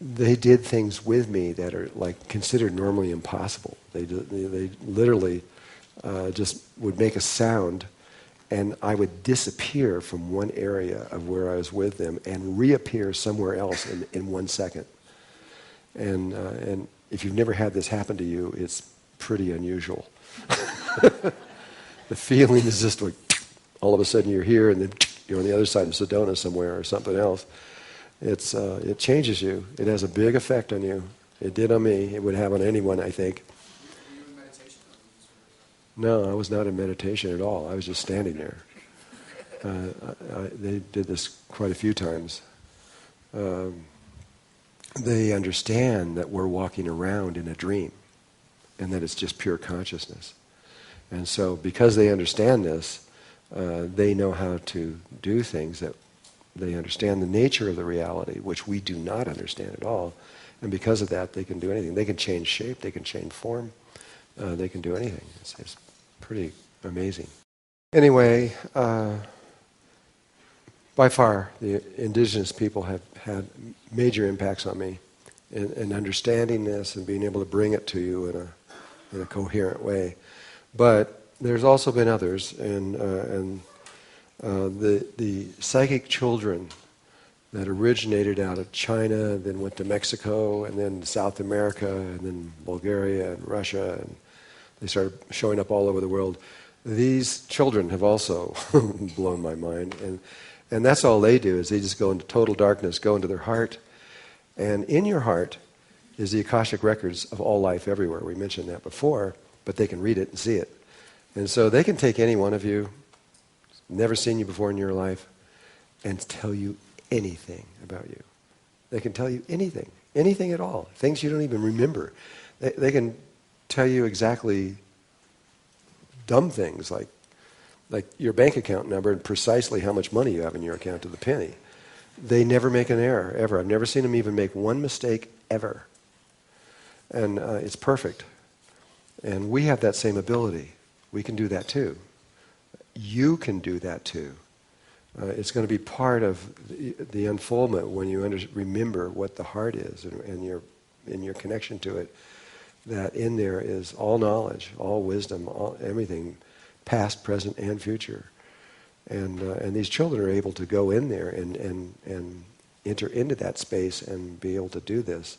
they did things with me that are like considered normally impossible. They literally just would make a sound, and I would disappear from one area of where I was with them and reappear somewhere else in 1 second. And if you've never had this happen to you, it's pretty unusual. The feeling is just like all of a sudden you're here and then you're on the other side of Sedona somewhere or something else. It changes you. It has a big effect on you. It did on me. It would have on anyone, I think. Were you in meditation? No, I was not in meditation at all. I was just standing there. They did this quite a few times. They understand that we're walking around in a dream and that it's just pure consciousness. And so because they understand this, they know how to do things that they understand the nature of the reality, which we do not understand at all. And because of that, they can do anything. They can change shape, they can change form, they can do anything. It's pretty amazing. Anyway, by far, the indigenous people have had major impacts on me in understanding this and being able to bring it to you in a coherent way. But there's also been others, and the psychic children that originated out of China, then went to Mexico, and then South America, and then Bulgaria and Russia, and they started showing up all over the world. These children have also blown my mind, and that's all they do, is they just go into total darkness, go into their heart, and in your heart is the Akashic records of all life everywhere. We mentioned that before, but they can read it and see it. And so they can take any one of you, never seen you before in your life, and tell you anything about you. They can tell you anything at all, things you don't even remember. They can tell you exactly dumb things like your bank account number and precisely how much money you have in your account to the penny. They never make an error, ever. I've never seen them even make one mistake, ever. And it's perfect. And we have that same ability. We can do that too. You can do that too. It's going to be part of the unfoldment when you remember what the heart is and your connection to it. That in there is all knowledge, all wisdom, everything, past, present, and future. And these children are able to go in there and enter into that space and be able to do this.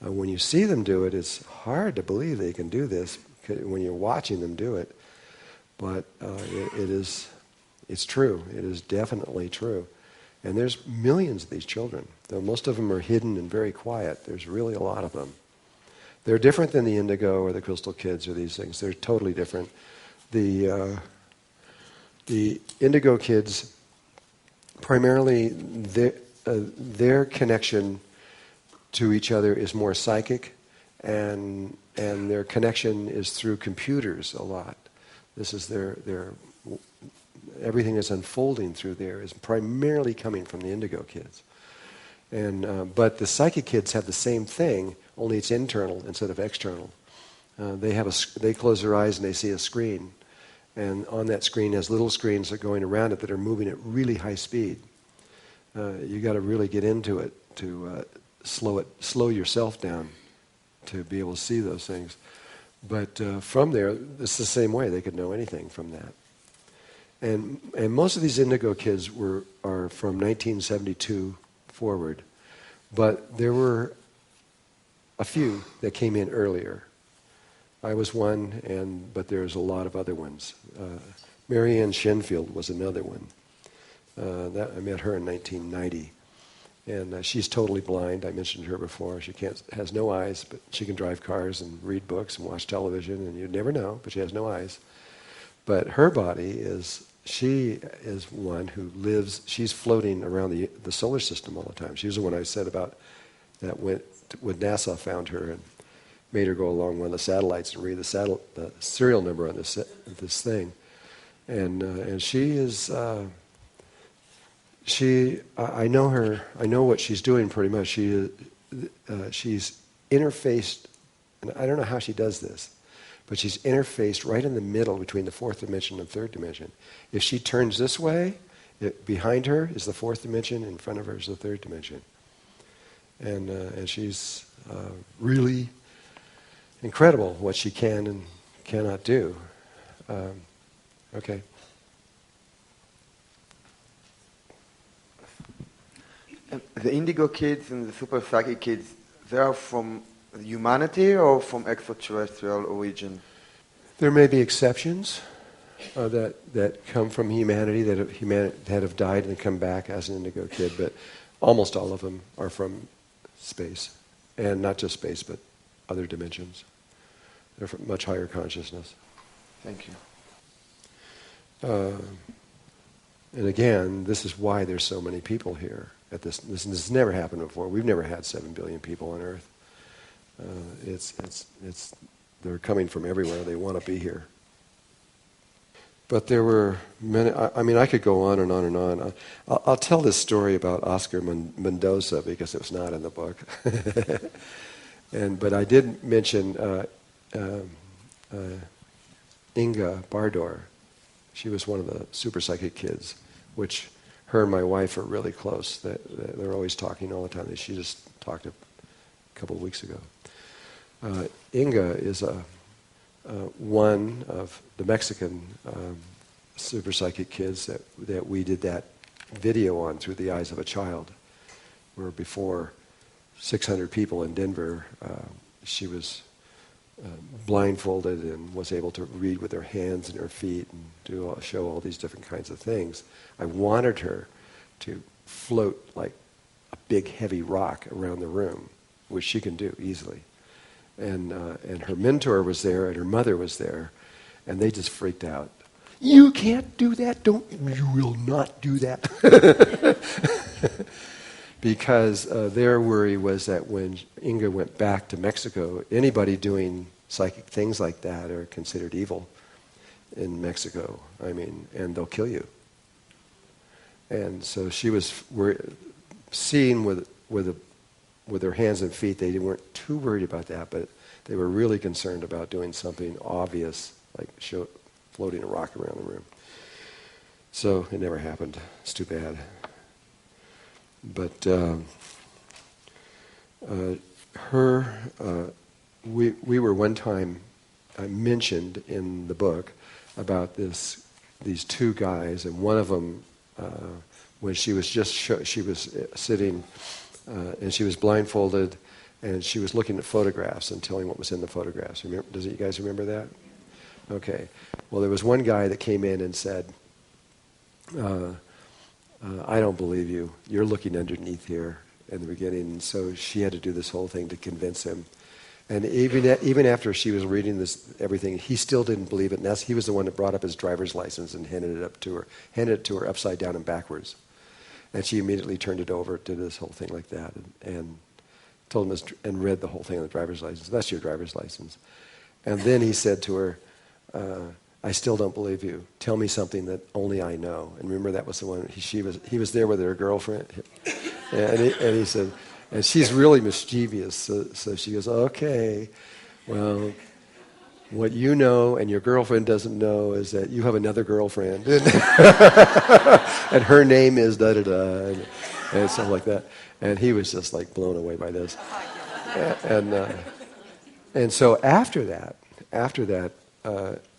When you see them do it, it's hard to believe they can do this when you're watching them do it. But it's true. It is definitely true. And there's millions of these children. Though most of them are hidden and very quiet, there's really a lot of them. They're different than the indigo or the crystal kids or these things. They're totally different. The indigo kids, primarily their connection to each other is more psychic, and their connection is through computers a lot. This is their everything that's unfolding through there is primarily coming from the indigo kids. But the psychic kids have the same thing, only it's internal instead of external. They close their eyes and they see a screen, and on that screen has little screens that are going around it that are moving at really high speed. You got to really get into it to slow yourself down to be able to see those things. But from there, it's the same way. They could know anything from that. And most of these indigo kids are from 1972 forward, but there were a few that came in earlier. I was one, but there's a lot of other ones. Mary Ann Shenfield was another one. I met her in 1990, and she's totally blind. I mentioned her before. She has no eyes, but she can drive cars and read books and watch television, and you'd never know, but she has no eyes. But her body she is one who lives, she's floating around the solar system all the time. She was the one I said about that when NASA found her and made her go along one of the satellites and read the serial number on this thing. And she is, I know her, I know what she's doing pretty much. She's interfaced, and I don't know how she does this, but she's interfaced right in the middle between the fourth dimension and third dimension. If she turns this way, behind her is the fourth dimension, in front of her is the third dimension. And she's really incredible what she can and cannot do. Okay. The indigo kids and the super psychic kids, they are from humanity or from extraterrestrial origin? There may be exceptions that come from humanity, that have died and come back as an indigo kid, but almost all of them are from space. And not just space, but other dimensions. They're from much higher consciousness. Thank you. And again, this is why there's so many people here. This has never happened before. We've never had 7 billion people on Earth. They're coming from everywhere. They want to be here. But there were many. I mean, I could go on and on and on. I'll tell this story about Oscar Mendoza because it was not in the book. But I did mention Inga Bardor. She was one of the super psychic kids, which her and my wife are really close. They're always talking all the time. She just talked a couple of weeks ago. Inga is one of the Mexican super psychic kids that we did that video on, Through the Eyes of a Child, where before 600 people in Denver, she was blindfolded and was able to read with her hands and her feet and show all these different kinds of things. I wanted her to float like a big heavy rock around the room, which she can do easily. And her mentor was there, and her mother was there, and they just freaked out. You can't do that. You will not do that. Because their worry was that when Inga went back to Mexico, anybody doing psychic things like that are considered evil in Mexico. I mean, and they'll kill you. And so she was seen with her hands and feet. They weren't too worried about that, but they were really concerned about doing something obvious, like floating a rock around the room. So it never happened. It's too bad. But we were one time mentioned in the book about these two guys, and one of them, when she was she was sitting, and she was blindfolded, and she was looking at photographs and telling what was in the photographs. Does you guys remember that? Okay. Well, there was one guy that came in and said, I don't believe you. You're looking underneath here in the beginning. And so she had to do this whole thing to convince him. And even after she was reading this everything, he still didn't believe it. And he was the one that brought up his driver's license and handed it to her upside down and backwards. And she immediately turned it over, did this whole thing like that, and told him and read the whole thing on the driver's license. That's your driver's license. And then he said to her, I still don't believe you. Tell me something that only I know. And remember, that was the one, he was there with her girlfriend. And he said, and she's really mischievous. So she goes, okay, well, what you know and your girlfriend doesn't know is that you have another girlfriend. And her name is da-da-da. And stuff like that. And he was just like blown away by this. And so after that,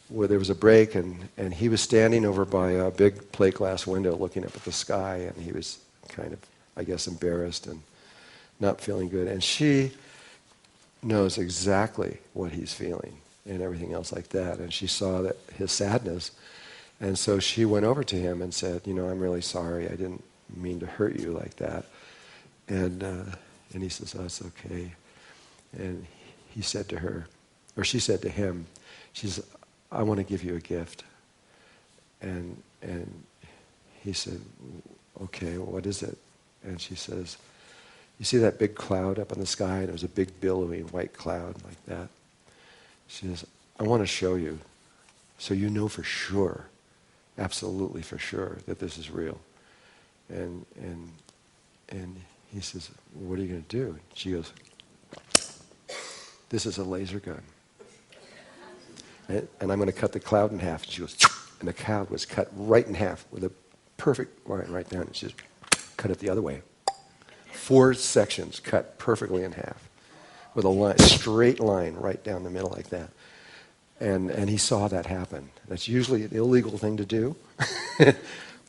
where there was a break, and he was standing over by a big plate glass window looking up at the sky, and he was kind of, I guess, embarrassed and not feeling good. And she knows exactly what he's feeling and everything else like that. And she saw that his sadness. And so she went over to him and said, I'm really sorry. I didn't mean to hurt you like that. And he says, oh, it's okay. And he said to her, or she said to him, she says, I want to give you a gift. And he said, okay, well, what is it? And she says, you see that big cloud up in the sky? And it was a big billowing white cloud like that. She says, I want to show you so you know for sure, absolutely for sure, that this is real. And he says, what are you going to do? She goes, this is a laser gun. And I'm going to cut the cloud in half. And she goes, and the cloud was cut right in half with a perfect line right down. And she just cut it the other way. 4 sections cut perfectly in half with a straight line right down the middle like that. And he saw that happen. That's usually an illegal thing to do,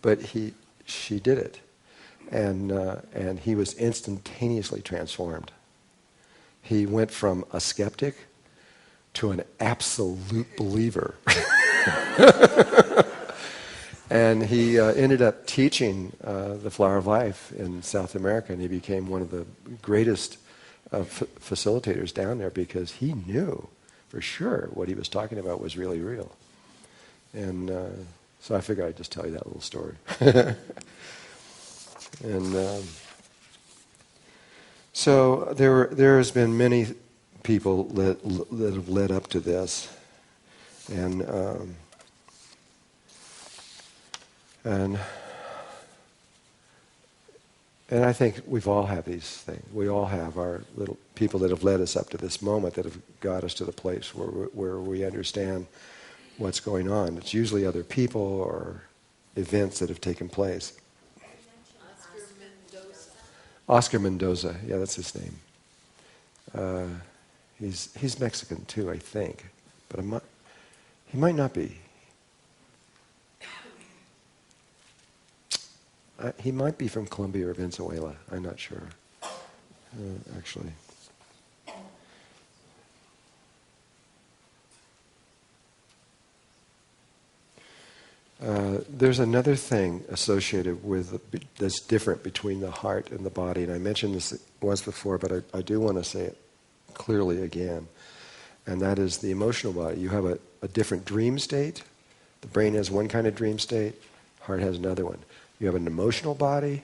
but she did it. And he was instantaneously transformed. He went from a skeptic to an absolute believer. And he ended up teaching the Flower of Life in South America, and he became one of the greatest facilitators down there because he knew for sure what he was talking about was really real. And so I figured I'd just tell you that little story. And so there has been many people that have led up to this, and And I think we've all had these things. We all have our little people that have led us up to this moment, that have got us to the place where we understand what's going on. It's usually other people or events that have taken place. Oscar Mendoza, yeah, that's his name. He's Mexican too, I think, but he might not be. He might be from Colombia or Venezuela. I'm not sure, actually. There's another thing associated with that's different between the heart and the body, and I mentioned this once before, but I do want to say it clearly again, and that is the emotional body. You have a different dream state. The brain has one kind of dream state, heart has another one. You have an emotional body,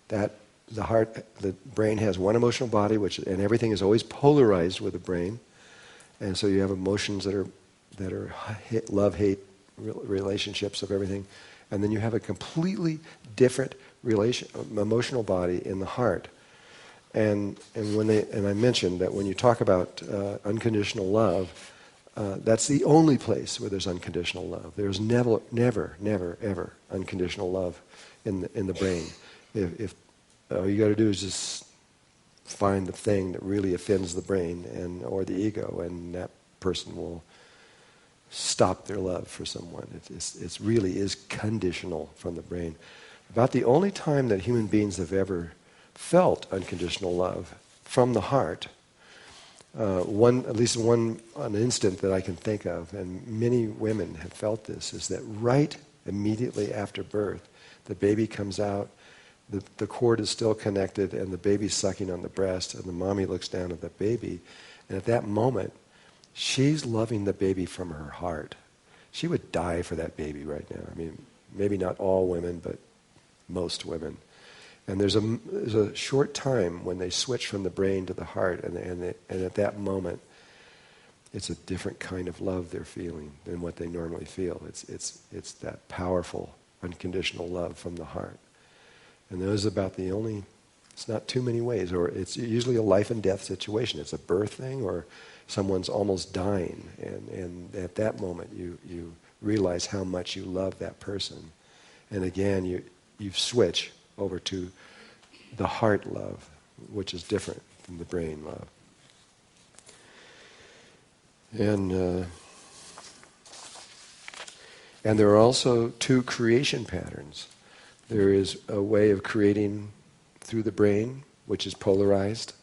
that the brain has one emotional body, and everything is always polarized with the brain, and so you have emotions that are love, hate, relationships of everything, and then you have a completely different emotional body in the heart. And I mentioned that when you talk about unconditional love, that's the only place where there's unconditional love. There's never, ever unconditional love in the brain. If all you got to do is just find the thing that really offends the brain or the ego, and that person will stop their love for someone. It really is conditional from the brain. About the only time that human beings have ever felt unconditional love from the heart, at least one instant that I can think of, and many women have felt this, is that right immediately after birth, the baby comes out, the cord is still connected, and the baby's sucking on the breast, and the mommy looks down at the baby, and at that moment, she's loving the baby from her heart. She would die for that baby right now. I mean, maybe not all women, but most women. And there's a short time when they switch from the brain to the heart, and at that moment, it's a different kind of love they're feeling than what they normally feel. It's that powerful, unconditional love from the heart. And those are about the only, it's not too many ways, or it's usually a life and death situation. It's a birth thing, or someone's almost dying, and at that moment you realize how much you love that person. And again, you switch over to the heart love, which is different from the brain love. And there are also two creation patterns. There is a way of creating through the brain, which is polarized,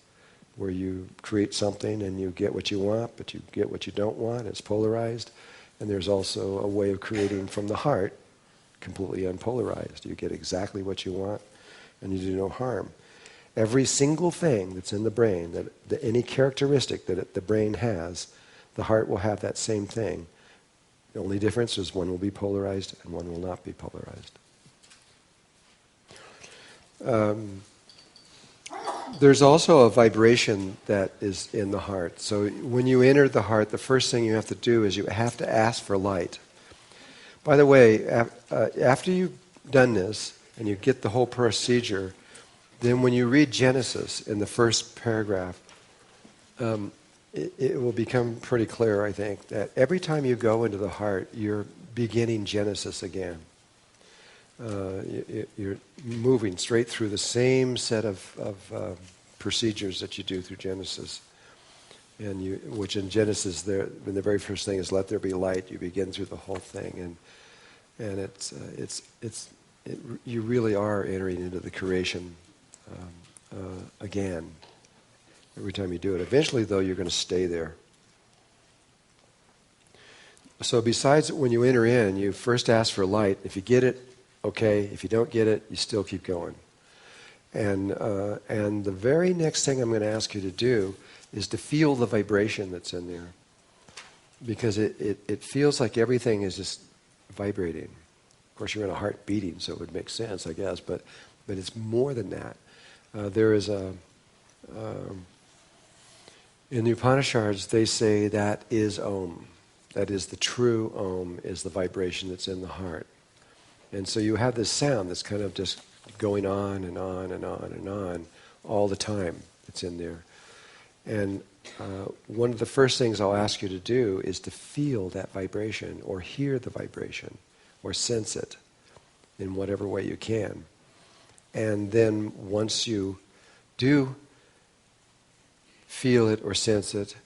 where you create something and you get what you want, but you get what you don't want. It's polarized. And there's also a way of creating from the heart, completely unpolarized. You get exactly what you want, and you do no harm. Every single thing that's in the brain, any characteristic that the brain has, the heart will have that same thing. The only difference is one will be polarized and one will not be polarized. There's also a vibration that is in the heart. So when you enter the heart, the first thing you have to do is you have to ask for light. By the way, after you've done this and you get the whole procedure, then when you read Genesis in the first paragraph, it will become pretty clear, I think, that every time you go into the heart, you're beginning Genesis again. You're moving straight through the same set of procedures that you do through Genesis, which in Genesis, the very first thing is let there be light. You begin through the whole thing, and you really are entering into the creation again every time you do it. Eventually, though, you're going to stay there. So besides when you enter in, you first ask for light. If you get it, okay. If you don't get it, you still keep going. And the very next thing I'm going to ask you to do is to feel the vibration that's in there. Because it feels like everything is just vibrating. Of course, you're in a heart beating, so it would make sense, I guess. But it's more than that. There is in the Upanishads, they say that is Om. That is the true Om, is the vibration that's in the heart. And so you have this sound that's kind of just going on and on and on and on all the time. It's in there. And one of the first things I'll ask you to do is to feel that vibration or hear the vibration or sense it in whatever way you can. And then once you do feel it or sense it,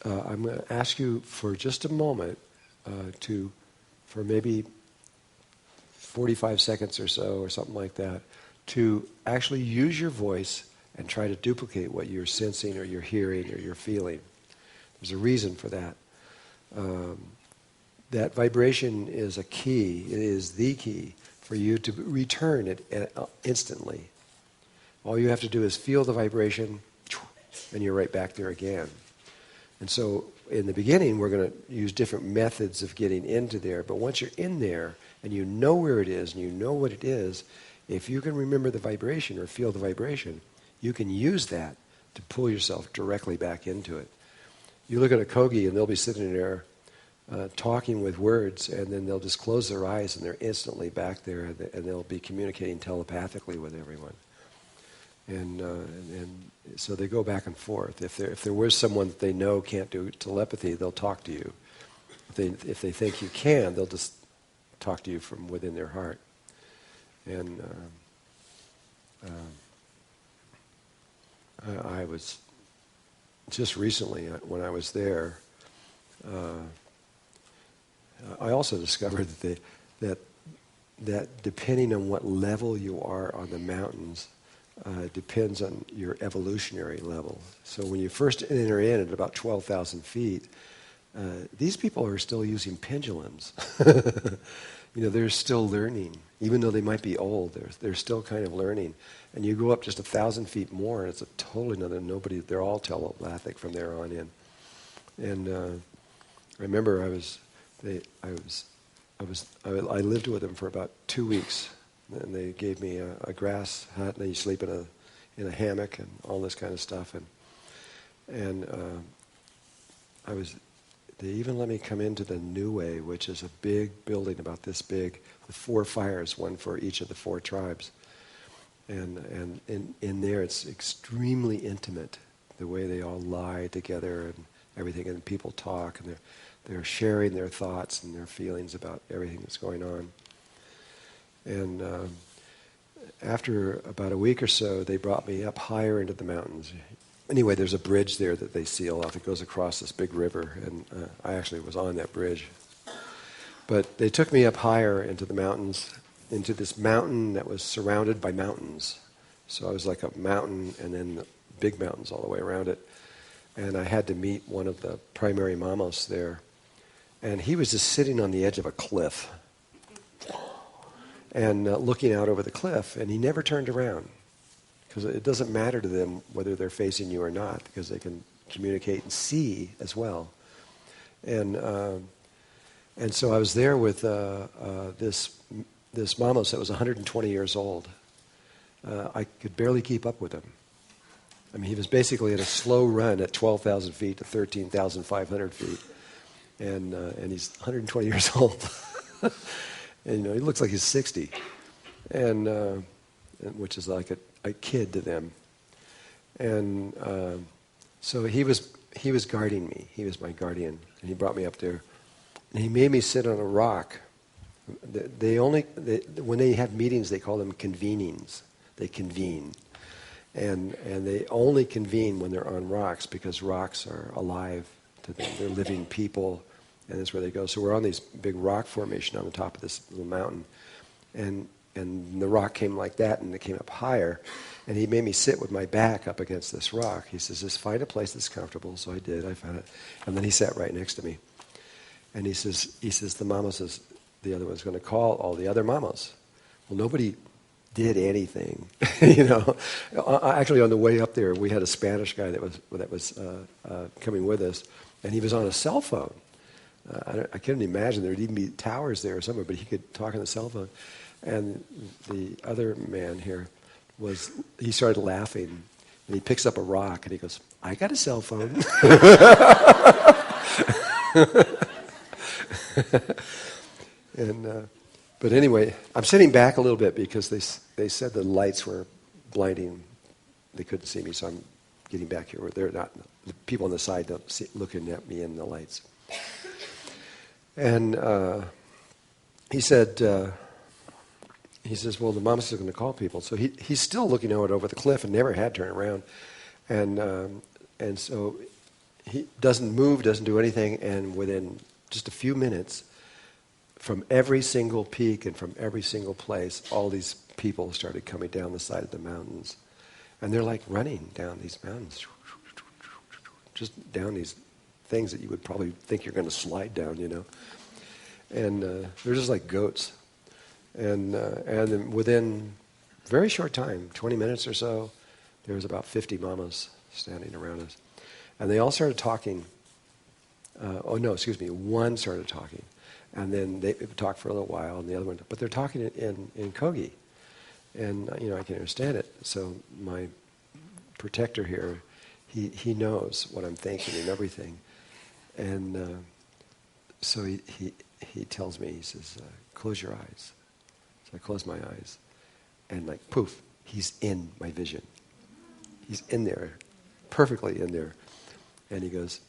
I'm going to ask you for just a moment for maybe 45 seconds or so or something like that, to actually use your voice and try to duplicate what you're sensing or you're hearing or you're feeling. There's a reason for that. That vibration is a key. It is the key for you to return it instantly. All you have to do is feel the vibration, and you're right back there again. And so in the beginning, we're going to use different methods of getting into there. But once you're in there and you know where it is and you know what it is, if you can remember the vibration or feel the vibration, you can use that to pull yourself directly back into it. You look at a Kogi and they'll be sitting there talking with words, and then they'll just close their eyes and they're instantly back there, and they'll be communicating telepathically with everyone. And so they go back and forth. If there was someone that they know can't do telepathy, they'll talk to you. If they think you can, they'll just talk to you from within their heart. And I was just recently, when I was there, I also discovered that depending on what level you are on the mountains, depends on your evolutionary level. So when you first enter in at about 12,000 feet, these people are still using pendulums. They're still learning. Even though they might be old, they're still kind of learning. And you go up just 1,000 feet more, and it's a totally another, they're all telepathic from there on in. And I remember I lived with them for about 2 weeks. And they gave me a grass hut, and you sleep in a hammock and all this kind of stuff. And they even let me come into the New Way, which is a big building about this big, with 4 fires, one for each of the 4 tribes. And in there, it's extremely intimate, the way they all lie together and everything, and people talk, and they're sharing their thoughts and their feelings about everything that's going on. And after about a week or so, they brought me up higher into the mountains. Anyway, there's a bridge there that they seal off. It goes across this big river, and I actually was on that bridge. But they took me up higher into the mountains, into this mountain that was surrounded by mountains. So I was like a mountain, and then the big mountains all the way around it. And I had to meet one of the primary mamos there. And he was just sitting on the edge of a cliff and looking out over the cliff, and he never turned around, because it doesn't matter to them whether they're facing you or not, because they can communicate and see as well. And so I was there with this mamos that was 120 years old. I could barely keep up with him. I mean, he was basically at a slow run at 12,000 feet to 13,500 feet, and he's 120 years old. And he looks like he's 60, and which is like a kid to them. And so he was guarding me. He was my guardian, and he brought me up there, and he made me sit on a rock. When they have meetings, they call them convenings. They convene, and they only convene when they're on rocks, because rocks are alive to them. They're living people. And that's where they go. So we're on these big rock formation on the top of this little mountain. And the rock came like that, and it came up higher. And he made me sit with my back up against this rock. He says, just find a place that's comfortable. So I did. I found it. And then he sat right next to me. And he says, the mama says, the other one's going to call all the other mamas. Well, nobody did anything. Actually, on the way up there, we had a Spanish guy that was coming with us. And he was on a cell phone. I couldn't imagine there'd even be towers there or somewhere, but he could talk on the cell phone. And the other man here he started laughing, and he picks up a rock, and he goes, I got a cell phone. But anyway, I'm sitting back a little bit because they said the lights were blinding. They couldn't see me, so I'm getting back here. They're not, the people on the side don't see, looking at me in the lights. And he said, he says, well, the mom's still going to call people. So he's still looking out over the cliff and never had turned around. And so he doesn't move, doesn't do anything, and within just a few minutes, from every single peak and from every single place, all these people started coming down the side of the mountains. And they're like running down these mountains, just down these things that you would probably think you're going to slide down, you know. And they're just like goats. And then within a very short time, 20 minutes or so, there was about 50 mamas standing around us. And they all started talking. One started talking. And then they talked for a little while, and the other one, but they're talking in Kogi. And, I can understand it. So my protector here, he knows what I'm thinking and everything. And so he tells me, he says, close your eyes. So I close my eyes. And like, poof, he's in my vision. He's in there, perfectly in there. And he goes,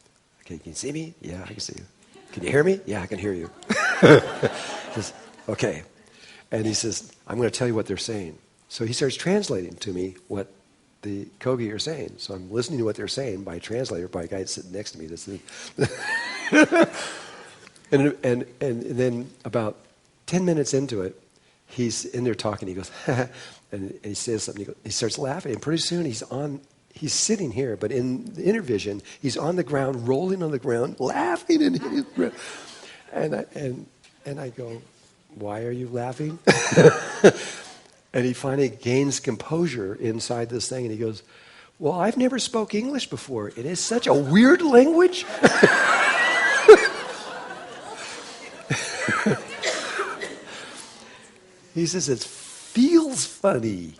okay, can you see me? Yeah, I can see you. Can you hear me? Yeah, I can hear you. He says, okay. And he says, I'm going to tell you what they're saying. So he starts translating to me what the Kogi are saying. So I'm listening to what they're saying by a translator, by a guy sitting next to me. And then about 10 minutes into it, he's in there talking. He goes, and he says something. He starts laughing. And pretty soon he's sitting here, but in the inner vision, he's on the ground, rolling on the ground, laughing. And I go, why are you laughing? And he finally gains composure inside this thing, and he goes, well, I've never spoke English before. It is such a weird language. He says, it feels funny.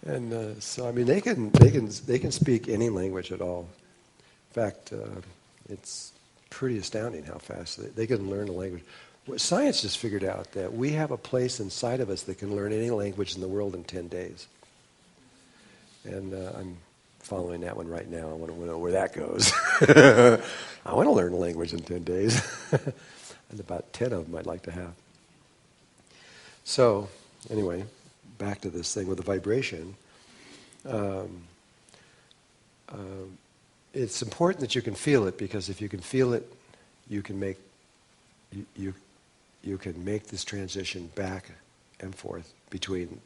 And so, I mean, they can speak any language at all. In fact, it's pretty astounding how fast they can learn a language. Science just figured out that we have a place inside of us that can learn any language in the world in 10 days. And I'm following that one right now. I want to know where that goes. I want to learn a language in 10 days. And about 10 of them I'd like to have. So, anyway, back to this thing with the vibration. It's important that you can feel it, because if you can feel it, you can make you can make this transition back and forth between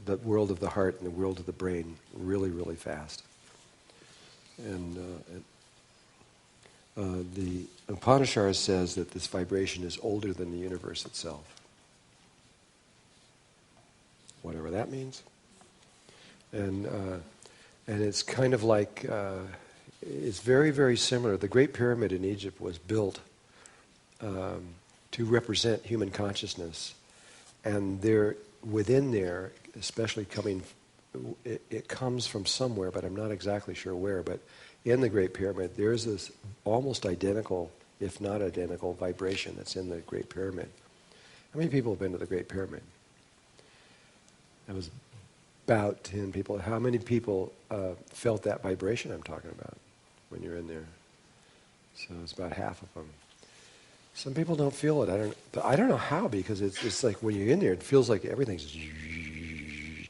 the world of the heart and the world of the brain really, really fast. And the Upanishad says that this vibration is older than the universe itself. Whatever that means. And it's kind of like, it's very, very similar. The Great Pyramid in Egypt was built to represent human consciousness. And within there, especially it comes from somewhere, but I'm not exactly sure where, but in the Great Pyramid, there's this almost identical, if not identical, vibration that's in the Great Pyramid. How many people have been to the Great Pyramid? It was about 10 people. How many people felt that vibration I'm talking about when you're in there? So it's about half of them. Some people don't feel it. I don't know how, because it's like when you're in there, it feels like everything's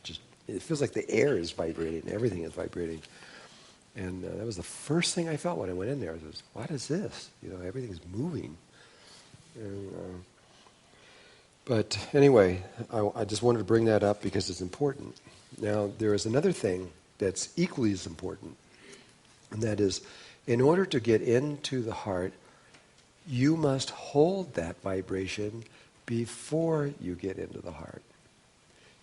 just. It feels like the air is vibrating. Everything is vibrating. And that was the first thing I felt when I went in there. Was, what is this? Everything's moving. And, but anyway, I just wanted to bring that up because it's important. Now, there is another thing that's equally as important, and that is, in order to get into the heart, you must hold that vibration before you get into the heart.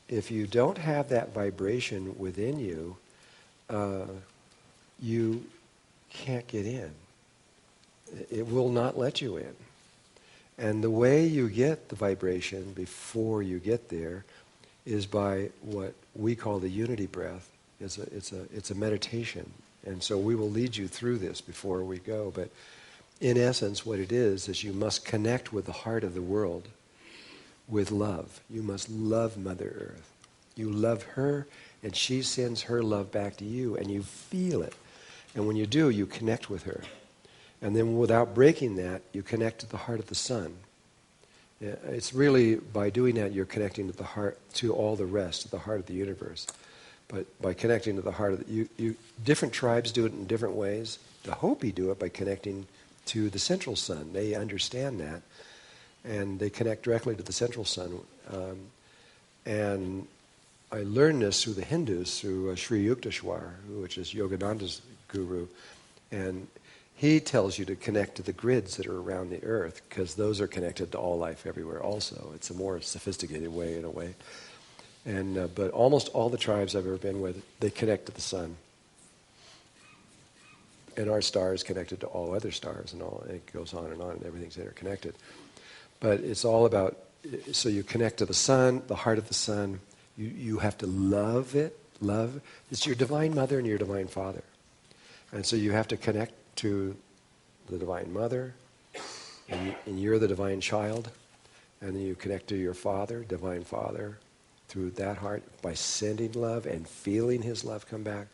If you don't have that vibration within you, you can't get in. It will not let you in. And the way you get the vibration before you get there is by what we call the unity breath. It's a meditation. And so we will lead you through this before we go. But in essence, what it is you must connect with the heart of the world with love. You must love Mother Earth. You love her, and she sends her love back to you, and you feel it. And when you do, you connect with her. And then without breaking that, you connect to the heart of the sun. It's really, by doing that, you're connecting to the heart, to all the rest, to the heart of the universe. But by connecting to the heart of the, different tribes do it in different ways. The Hopi do it by connecting to the central sun. They understand that, and they connect directly to the central sun. And I learned this through the Hindus, through Sri Yukteswar, which is Yogananda's guru, and he tells you to connect to the grids that are around the earth, because those are connected to all life everywhere also. It's a more sophisticated way, in a way. And but almost all the tribes I've ever been with, they connect to the sun. And our star is connected to all other stars, and it goes on, and everything's interconnected. But it's all about, so you connect to the sun, the heart of the sun. You have to love it. Love. It's your Divine Mother and your Divine Father. And so you have to connect to the Divine Mother, and you're the Divine Child. And then you connect to your Father, Divine Father, through that heart by sending love and feeling His love come back.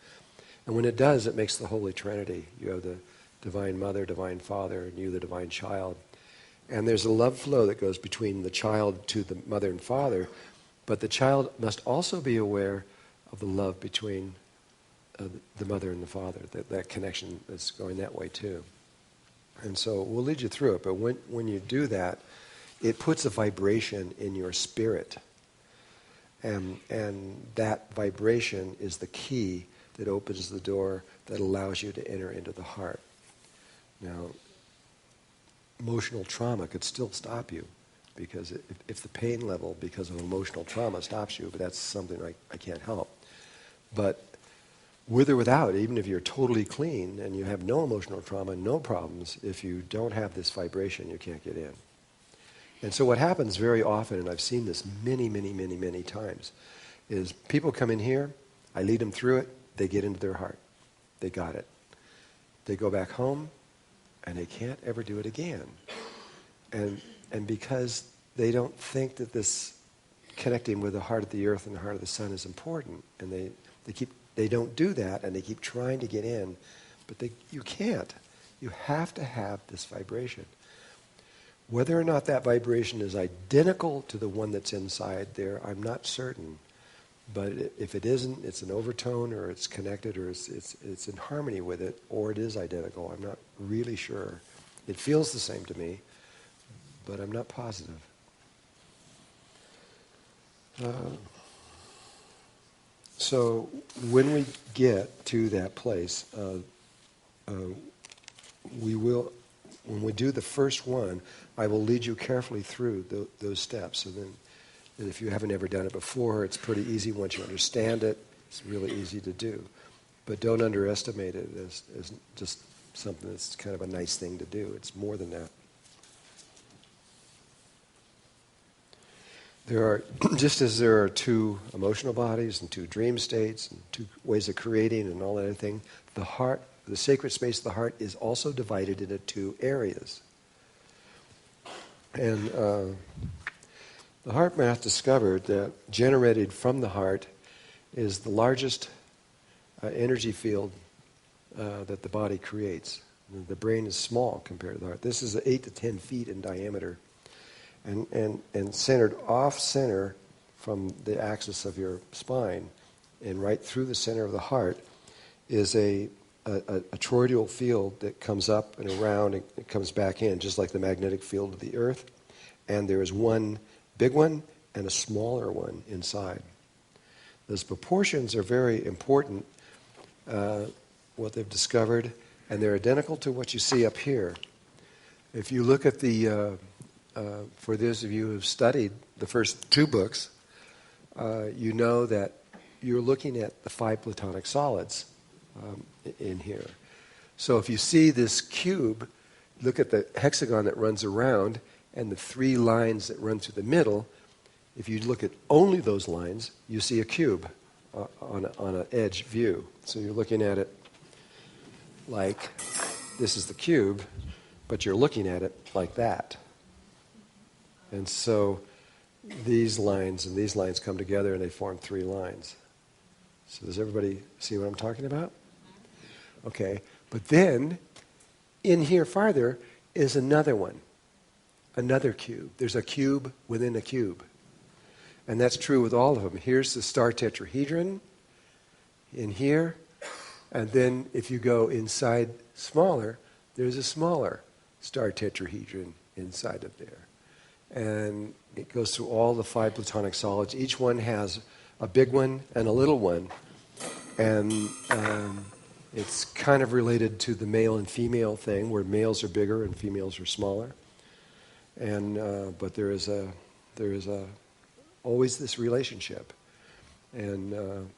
And when it does, it makes the Holy Trinity. You have the Divine Mother, Divine Father, and you the Divine Child. And there's a love flow that goes between the child to the mother and father, but the child must also be aware of the love between the mother and the father, that connection that's going that way too. And so we'll lead you through it, but when you do that, it puts a vibration in your spirit. And that vibration is the key that opens the door that allows you to enter into the heart. Now, emotional trauma could still stop you, because if the pain level because of emotional trauma stops you, but that's something I can't help. But with or without, even if you're totally clean and you have no emotional trauma, no problems, if you don't have this vibration, you can't get in. And so what happens very often, and I've seen this many, many, many, many times, is people come in here, I lead them through it, they get into their heart. They got it. They go back home, and they can't ever do it again. And because they don't think that this connecting with the heart of the earth and the heart of the sun is important, and they don't do that, and they keep trying to get in, but you can't. You have to have this vibration. Whether or not that vibration is identical to the one that's inside there, I'm not certain. But if it isn't, it's an overtone, or it's connected, or it's in harmony with it, or it is identical. I'm not really sure. It feels the same to me, but I'm not positive. So when we get to that place, we will, when we do the first one, I will lead you carefully through those steps. And if you haven't ever done it before, it's pretty easy once you understand it. It's really easy to do. But don't underestimate it as just something that's kind of a nice thing to do. It's more than that. There are, just as there are two emotional bodies and two dream states and two ways of creating and all that other thing, the heart, the sacred space of the heart is also divided into two areas. And the heart math discovered that generated from the heart is the largest energy field that the body creates. The brain is small compared to the heart. This is 8 to 10 feet in diameter. And centered off-center from the axis of your spine and right through the center of the heart is a toroidal field that comes up and around and it comes back in, just like the magnetic field of the earth. And there is one big one and a smaller one inside. Those proportions are very important, what they've discovered, and they're identical to what you see up here. If you look at the... for those of you who have studied the first two books, you know that you're looking at the 5 platonic solids in here. So if you see this cube, look at the hexagon that runs around and the 3 lines that run through the middle. If you look at only those lines, you see a cube on an edge view. So you're looking at it like this is the cube, but you're looking at it like that. And so these lines and these lines come together and they form 3 lines. So does everybody see what I'm talking about? Okay, but then in here farther is another one, another cube. There's a cube within a cube. And that's true with all of them. Here's the star tetrahedron in here. And then if you go inside smaller, there's a smaller star tetrahedron inside of there. And it goes through all the 5 platonic solids. Each one has a big one and a little one. And it's kind of related to the male and female thing, where males are bigger and females are smaller. And but there is always this relationship. And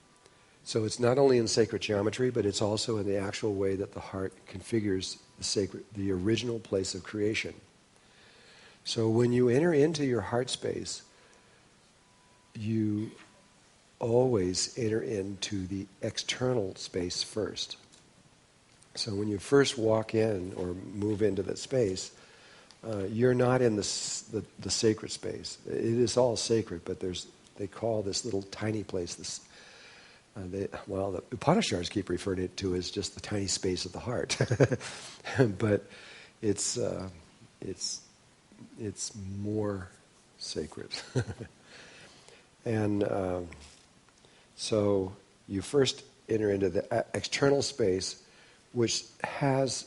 so it's not only in sacred geometry, but it's also in the actual way that the heart configures the original place of creation. So when you enter into your heart space, you always enter into the external space first. So when you first walk in or move into that space, you're not in the sacred space. It is all sacred, but they call this little tiny place the Upanishads keep referring to it as just the tiny space of the heart. But it's more sacred. And so you first enter into the external space, which has,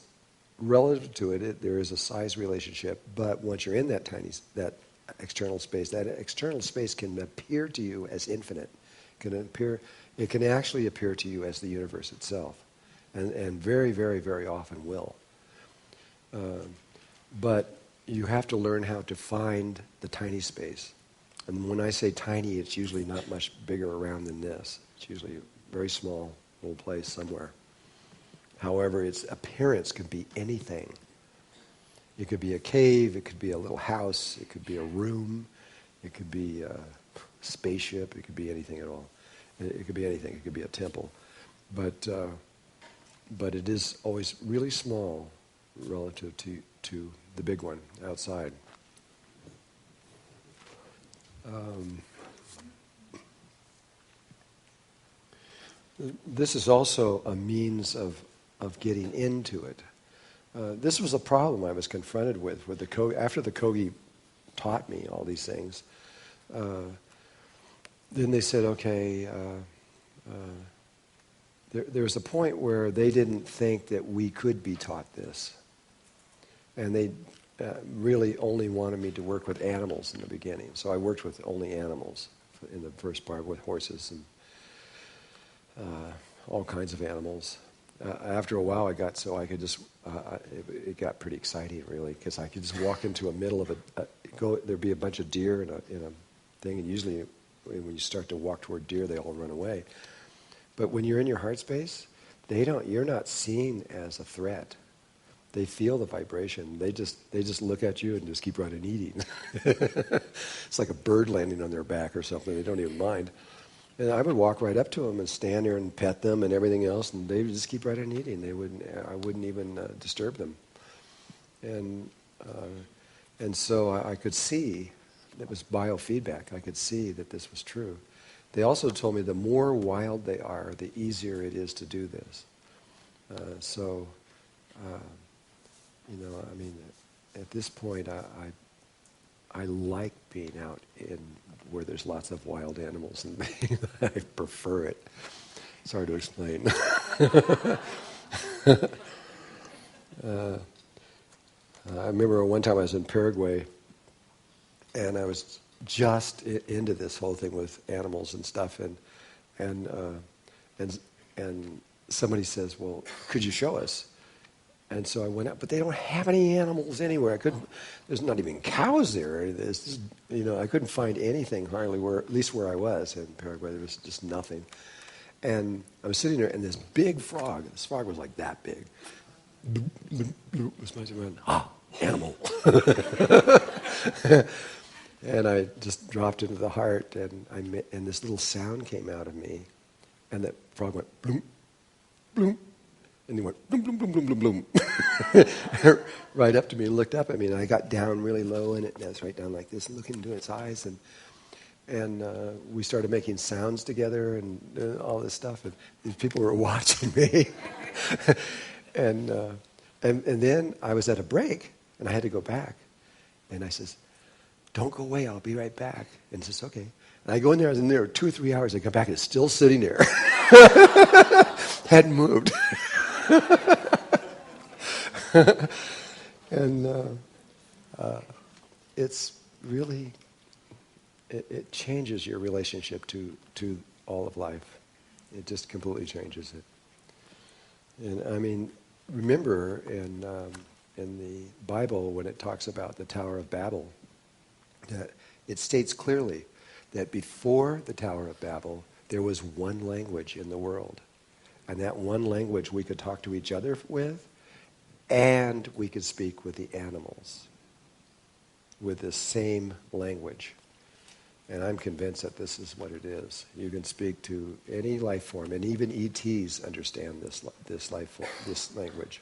relative to it, there is a size relationship. But once you're in that external space can appear to you as infinite. It can actually appear to you as the universe itself, and very, very, very often will. But you have to learn how to find the tiny space. And when I say tiny, it's usually not much bigger around than this. It's usually a very small little place somewhere. However, its appearance could be anything. It could be a cave, it could be a little house, it could be a room, it could be a spaceship, it could be anything at all. It could be anything, it could be a temple. But it is always really small relative to the big one outside. This is also a means of getting into it. This was a problem I was confronted with the Kogi. After the Kogi taught me all these things, then they said, okay, there was a point where they didn't think that we could be taught this. And they really only wanted me to work with animals in the beginning. So I worked with only animals in the first part, with horses and all kinds of animals. After a while, it got pretty exciting, really, because I could just walk into a middle of there'd be a bunch of deer in a thing, and usually when you start to walk toward deer, they all run away. But when you're in your heart space, you're not seen as a threat. They feel the vibration. They just look at you and just keep right on eating. It's like a bird landing on their back or something. They don't even mind. And I would walk right up to them and stand there and pet them and everything else, and they would just keep right on eating. I wouldn't even disturb them. And so I could see, it was biofeedback. I could see that this was true. They also told me the more wild they are, the easier it is to do this. At this point, I like being out in where there's lots of wild animals, and I prefer it. It's hard to explain. I remember one time I was in Paraguay, and I was just into this whole thing with animals and stuff, and somebody says, "Well, could you show us?" And so I went out, but they don't have any animals anywhere. There's not even cows there. I couldn't find anything hardly at least where I was in Paraguay. There was just nothing. And I was sitting there, and this big frog, this frog was like that big. Was my animal. And I just dropped into the heart, and this little sound came out of me, and that frog went bloom, bloom. And he went, bloom, bloom, bloom, bloom, bloom, bloom. Right up to me and looked up at me. And I got down really low in it. And I was right down like this and looking into its eyes. And we started making sounds together and all this stuff. And these people were watching me. and then I was at a break. And I had to go back. And I says, don't go away. I'll be right back. And he says, okay. And I go in there. I was in there 2 or 3 hours. I come back and it's still sitting there. Hadn't moved. And it's really, it changes your relationship to all of life. It just completely changes it. And I mean, remember in the Bible when it talks about the Tower of Babel, that it states clearly that before the Tower of Babel, there was one language in the world. And that one language we could talk to each other with, and we could speak with the animals with the same language. And I'm convinced that this is what it is. You can speak to any life form, and even ETs understand this life form, this language.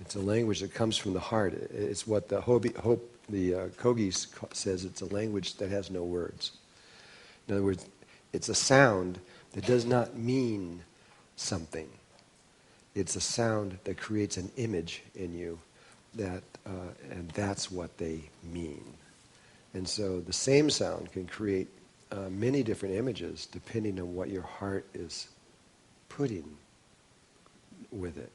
It's a language that comes from the heart. It's what the Kogi says. It's a language that has no words. In other words, it's a sound that does not mean something. It's a sound that creates an image in you, and that's what they mean. And so the same sound can create many different images depending on what your heart is putting with it.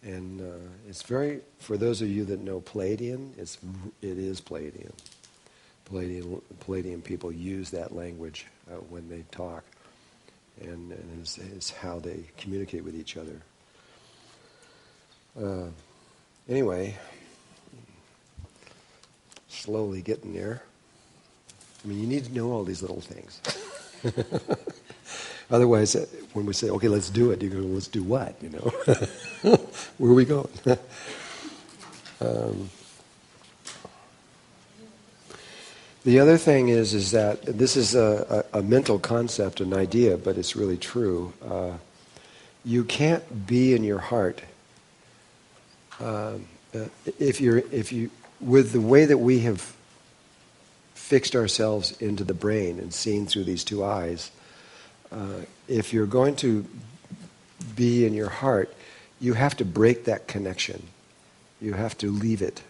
And it's very, for those of you that know Palladian, it is Palladian. Palladian people use that language when they talk, and it's how they communicate with each other. Anyway, slowly getting there. I mean, you need to know all these little things. Otherwise, when we say, okay, let's do it, you go, let's do what, you know? Where are we going? The other thing is that this is a mental concept, an idea, but it's really true. You can't be in your heart if you with the way that we have fixed ourselves into the brain and seen through these two eyes. If you're going to be in your heart, you have to break that connection. You have to leave it.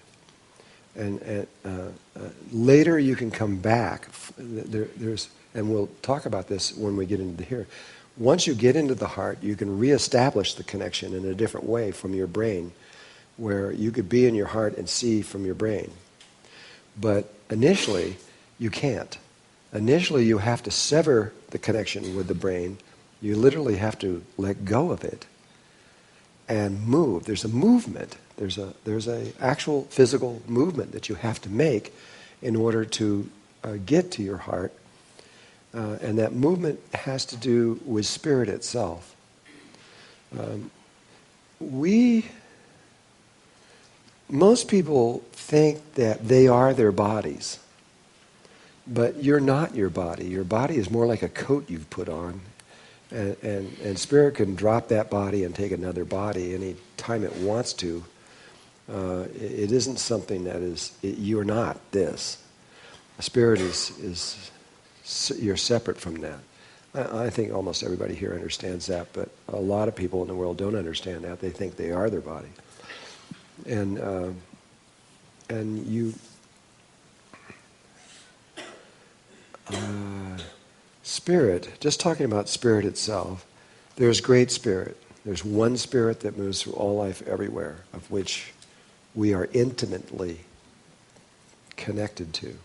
And later you can come back. And we'll talk about this when we get into here. Once you get into the heart, you can reestablish the connection in a different way from your brain, where you could be in your heart and see from your brain. But initially, you can't. Initially, you have to sever the connection with the brain. You literally have to let go of it and move. There's a movement. There's a actual physical movement that you have to make in order to get to your heart. And that movement has to do with spirit itself. Most people think that they are their bodies. But you're not your body. Your body is more like a coat you've put on. And spirit can drop that body and take another body any time it wants to. It isn't something that is, you're not this. Spirit is you're separate from that. I think almost everybody here understands that, but a lot of people in the world don't understand that. They think they are their body. And you... spirit, just talking about spirit itself, there's great spirit. There's one spirit that moves through all life everywhere, of which we are intimately connected to.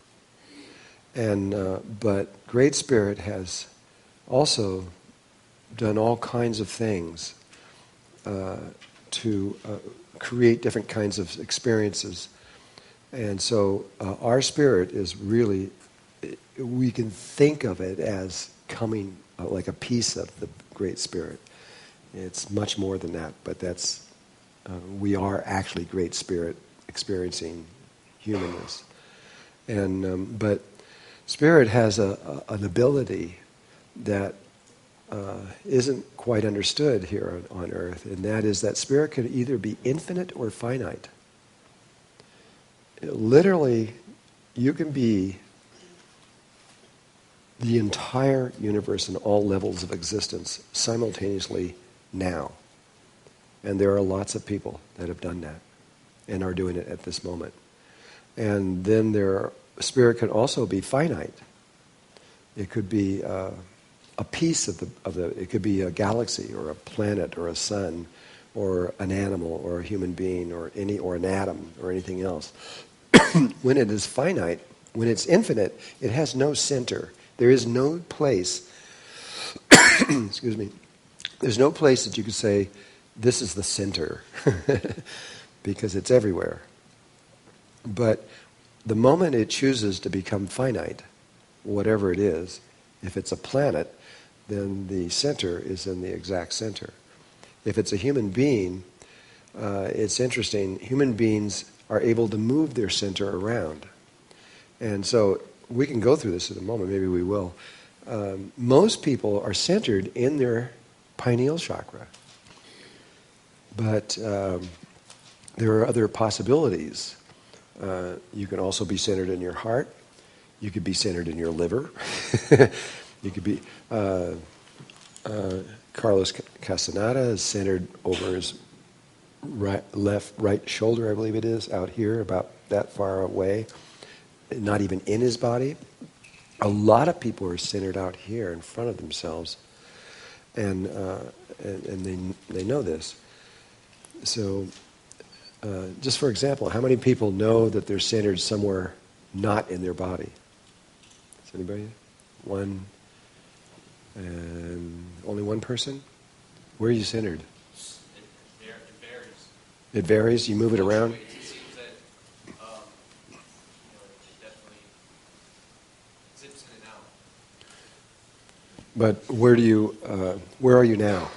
And but great spirit has also done all kinds of things to create different kinds of experiences. And so our spirit is really, we can think of it as coming like a piece of the Great Spirit. It's much more than that, but that's we are actually Great Spirit experiencing humanness. And but Spirit has an ability that isn't quite understood here on Earth, and that is that spirit could either be infinite or finite. Literally, you can be the entire universe and all levels of existence simultaneously now. And there are lots of people that have done that and are doing it at this moment. And then spirit can also be finite. It could be a piece of the. It could be a galaxy or a planet or a sun, or an animal or a human being or an atom or anything else. When it is finite, when it's infinite, it has no center. There is no place. Excuse me. There's no place that you could say, this is the center, because it's everywhere. But the moment it chooses to become finite, whatever it is, if it's a planet, then the center is in the exact center. If it's a human being, it's interesting. Human beings are able to move their center around. And so we can go through this in a moment, maybe we will. Most people are centered in their pineal chakra. But there are other possibilities. You can also be centered in your heart. You could be centered in your liver. You could be... Carlos Castaneda is centered over his right shoulder, I believe it is, out here, about that far away. Not even in his body. A lot of people are centered out here in front of themselves, and they know this. So, just for example, how many people know that they're centered somewhere not in their body? Is anybody? One, and only one person? Where are you centered? It varies. It varies? You move it around? It seems that it definitely zips in and out. But where are you now?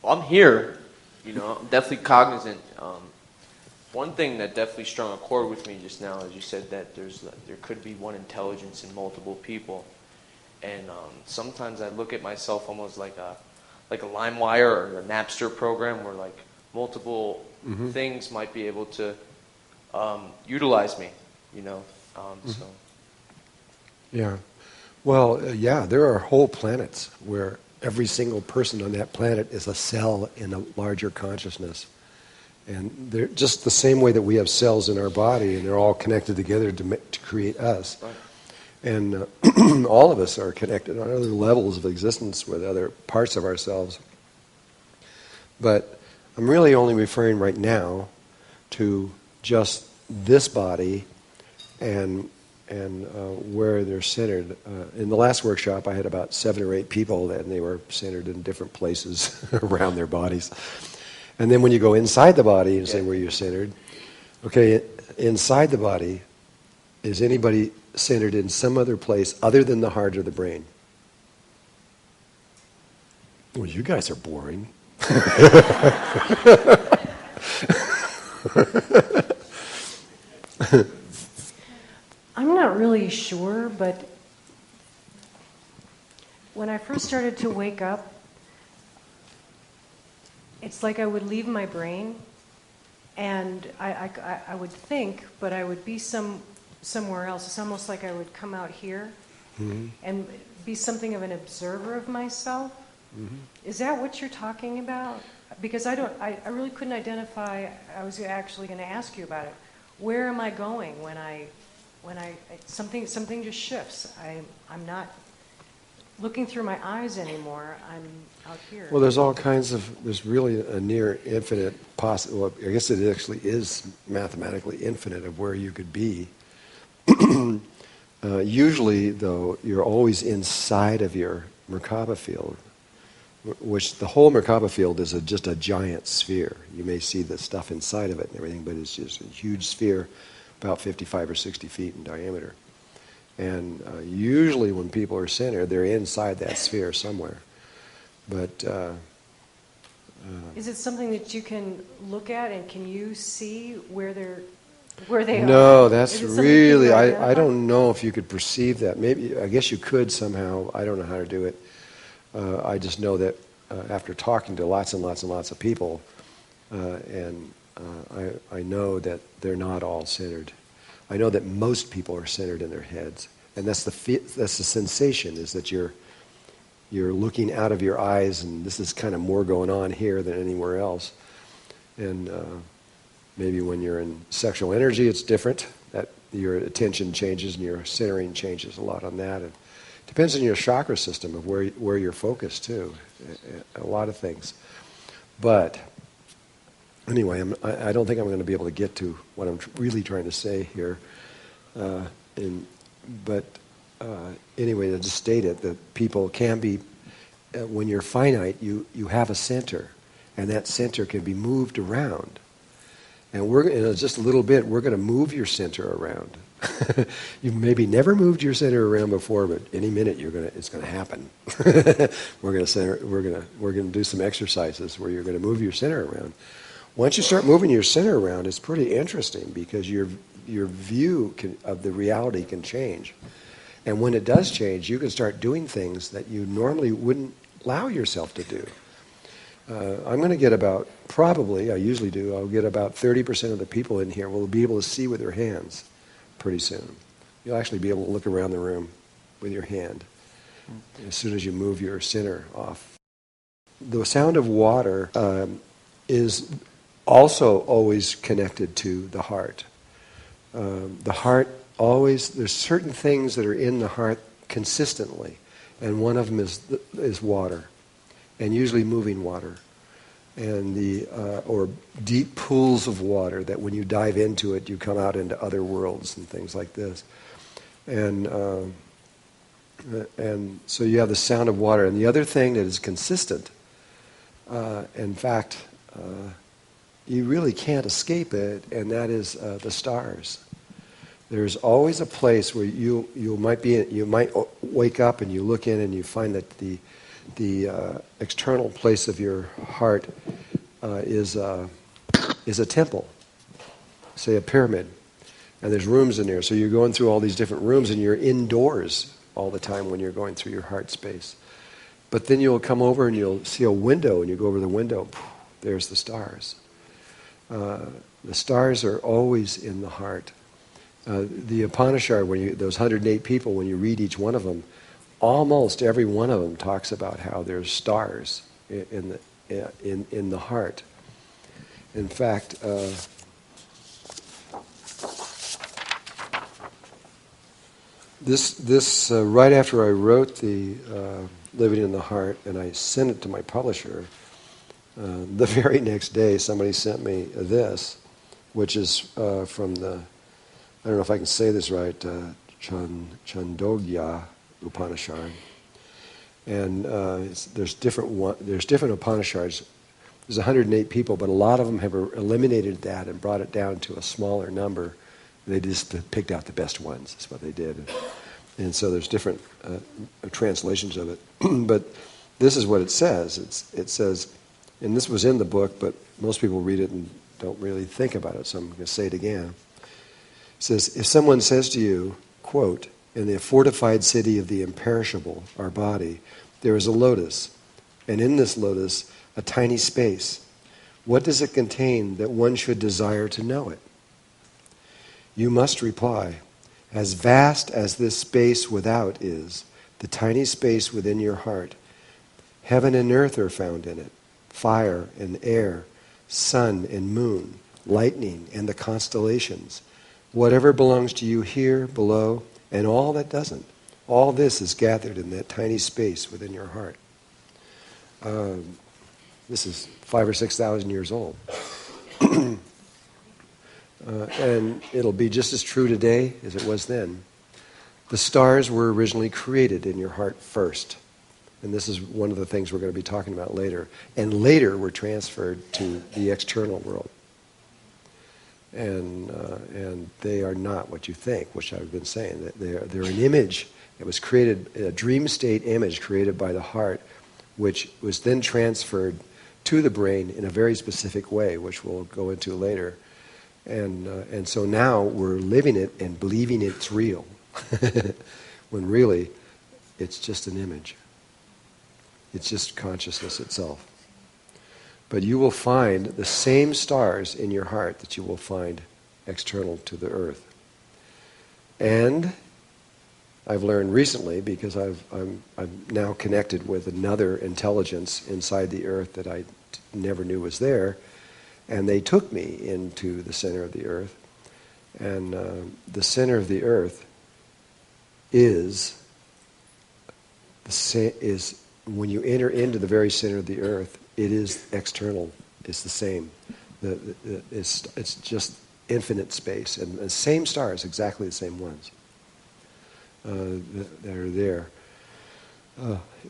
Well, I'm here. I'm definitely cognizant. One thing that definitely strung a chord with me just now is you said that there could be one intelligence in multiple people, and sometimes I look at myself almost like a LimeWire or a Napster program where like multiple things might be able to utilize me. So. Yeah. Well, there are whole planets where every single person on that planet is a cell in a larger consciousness. And they're just the same way that we have cells in our body, and they're all connected together to create us. Right. And all of us are connected on other levels of existence with other parts of ourselves. But I'm really only referring right now to just this body and where they're centered. In the last workshop, I had about 7 or 8 people, and they were centered in different places around their bodies. And then when you go inside the body and say where you're centered, okay, inside the body, is anybody centered in some other place other than the heart or the brain? Well, you guys are boring. I'm not really sure, but when I first started to wake up, it's like I would leave my brain, and I would think, but I would be somewhere else. It's almost like I would come out here and be something of an observer of myself. Is that what you're talking about? Because I really couldn't identify. I was actually going to ask you about it. Where am I going when something just shifts? I'm not looking through my eyes anymore. I'm out here. Well, there's really a near infinite well, I guess it actually is mathematically infinite of where you could be. Usually, though, you're always inside of your Mer-Ka-Ba field, which the whole Mer-Ka-Ba field is just a giant sphere. You may see the stuff inside of it and everything, but it's just a huge sphere, about 55 or 60 feet in diameter. And usually when people are centered, they're inside that sphere somewhere. But is it something that you can look at, and can you see where they are? No, that's really, I I don't know if you could perceive that. Maybe, I guess you could somehow. I don't know how to do it. I just know that after talking to lots and lots and lots of people, I know that they're not all centered. I know that most people are centered in their heads, and that's the sensation, is that you're looking out of your eyes, and this is kind of more going on here than anywhere else. And maybe when you're in sexual energy, it's different. That your attention changes and your centering changes a lot on that. And it depends on your chakra system of where you're focused too. A lot of things. But anyway, I don't think I'm going to be able to get to what I'm really trying to say here. Anyway, to just state it, that people can be, when you're finite, you have a center, and that center can be moved around. And we're in just a little bit, we're going to move your center around. You've maybe never moved your center around before, but any minute it's going to happen. We're going to do some exercises where you're going to move your center around. Once you start moving your center around, it's pretty interesting, because your view of the reality can change. And when it does change, you can start doing things that you normally wouldn't allow yourself to do. I'm going to get about, probably, I usually do, I'll get about 30% of the people in here will be able to see with their hands pretty soon. You'll actually be able to look around the room with your hand as soon as you move your center off. The sound of water is also always connected to the heart. The heart always, there's certain things that are in the heart consistently, and one of them is water, and usually moving water, and or deep pools of water that when you dive into it, you come out into other worlds and things like this, and so you have the sound of water. And the other thing that is consistent, in fact, you really can't escape it, and that is the stars. There's always a place where you might wake up and you look in and you find that the external place of your heart is a temple, say a pyramid, and there's rooms in there. So you're going through all these different rooms, and you're indoors all the time when you're going through your heart space. But then you'll come over and you'll see a window, and you go over the window. There's the stars. The stars are always in the heart. The Upanishad, those 108 people, when you read each one of them, almost every one of them talks about how there's stars in the heart. In fact, this right after I wrote the Living in the Heart, and I sent it to my publisher, the very next day somebody sent me this, which is from the, I don't know if I can say this right, Chandogya Upanishad. And there's different Upanishads. There's 108 people, but a lot of them have eliminated that and brought it down to a smaller number. They just picked out the best ones. That's what they did. And so there's different translations of it. But this is what it says. It says, and this was in the book, but most people read it and don't really think about it, so I'm going to say it again. It says, if someone says to you, quote, in the fortified city of the imperishable, our body, there is a lotus, and in this lotus, a tiny space. What does it contain that one should desire to know it? You must reply, as vast as this space without is, the tiny space within your heart. Heaven and earth are found in it, fire and air, sun and moon, lightning and the constellations. Whatever belongs to you here, below, and all that doesn't. All this is gathered in that tiny space within your heart. This is 5,000 or 6,000 years old. And it'll be just as true today as it was then. The stars were originally created in your heart first. And this is one of the things we're going to be talking about later. And later were transferred to the external world. And they are not what you think, which I've been saying. That they're an image that was created, a dream state image created by the heart, which was then transferred to the brain in a very specific way, which we'll go into later. And so now we're living it and believing it's real, when really it's just an image. It's just consciousness itself. But you will find the same stars in your heart that you will find external to the earth. And I've learned recently, because I'm now connected with another intelligence inside the earth that I never knew was there, and they took me into the center of the earth. And the center of the earth is when you enter into the very center of the earth, it is external. It's the same. It's just infinite space, and the same stars, exactly the same ones that are there.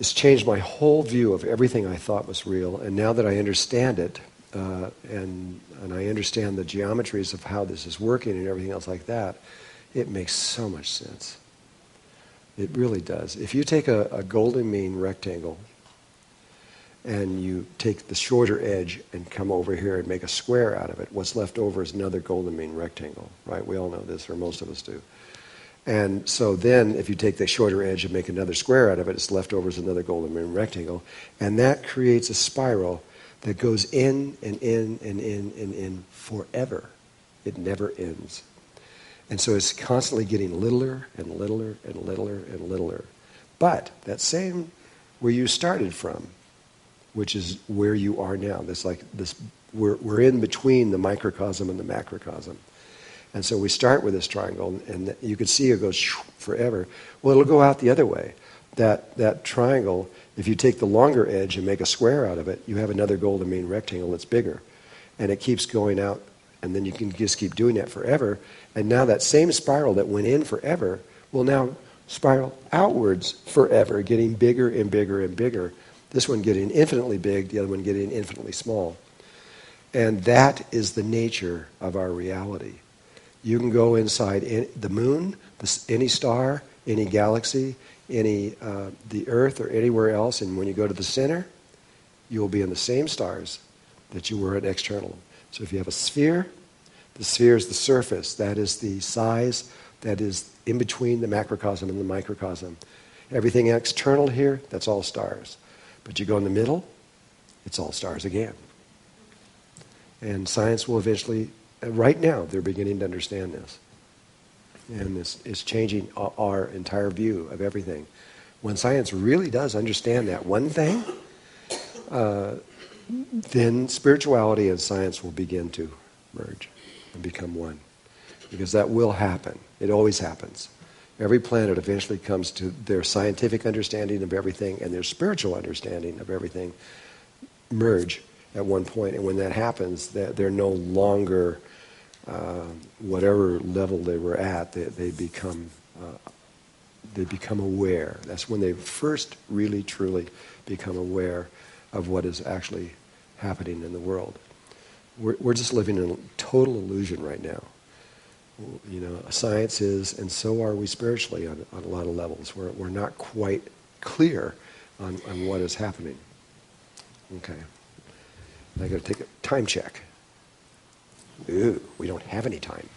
It's changed my whole view of everything I thought was real, and now that I understand it, and I understand the geometries of how this is working and everything else like that, it makes so much sense. It really does. If you take a golden mean rectangle and you take the shorter edge and come over here and make a square out of it, what's left over is another golden mean rectangle, right? We all know this, or most of us do. And so then if you take the shorter edge and make another square out of it, it's left over is another golden mean rectangle. And that creates a spiral that goes in and in and in and in forever. It never ends. And so it's constantly getting littler and littler and littler and littler. But that same where you started from, which is where you are now. That's like this. We're in between the microcosm and the macrocosm, and so we start with this triangle, and you can see it goes forever. Well, it'll go out the other way. That triangle, if you take the longer edge and make a square out of it, you have another golden mean rectangle that's bigger, and it keeps going out, and then you can just keep doing that forever. And now that same spiral that went in forever will now spiral outwards forever, getting bigger and bigger and bigger. This one getting infinitely big, the other one getting infinitely small. And that is the nature of our reality. You can go inside the moon, any star, any galaxy, the earth, or anywhere else, and when you go to the center, you will be in the same stars that you were at external. So if you have a sphere, the sphere is the surface. That is the size that is in between the macrocosm and the microcosm. Everything external here, that's all stars. But you go in the middle, it's all stars again. And science will eventually, right now, they're beginning to understand this. And it's changing our entire view of everything. When science really does understand that one thing, then spirituality and science will begin to merge and become one. Because that will happen. It always happens. Every planet eventually comes to their scientific understanding of everything and their spiritual understanding of everything merge at one point. And when that happens, they're no longer whatever level they were at. They become aware. That's when they first really, truly become aware of what is actually happening in the world. We're just living in a total illusion right now. You know, science is, and so are we spiritually on a lot of levels. We're not quite clear on what is happening. Okay. I got to take a time check. Ooh, we don't have any time.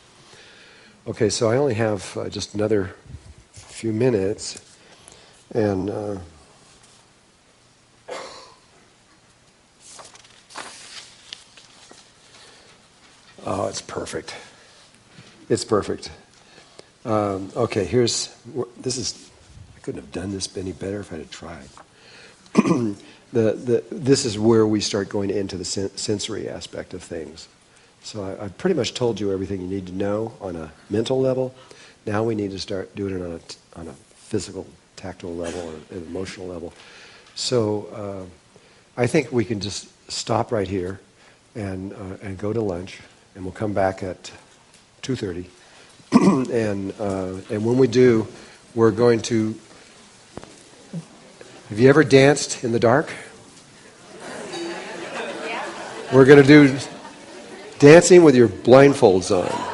Okay, so I only have just another few minutes, and oh, it's perfect. It's perfect. Okay, this is, I couldn't have done this any better if I had tried. This is where we start going into the sensory aspect of things. So I've pretty much told you everything you need to know on a mental level. Now we need to start doing it on a physical, tactile level, or an emotional level. So I think we can just stop right here and go to lunch, and we'll come back at 2:30. And when we do, we're going to... Have you ever danced in the dark? We're going to do dancing with your blindfolds on.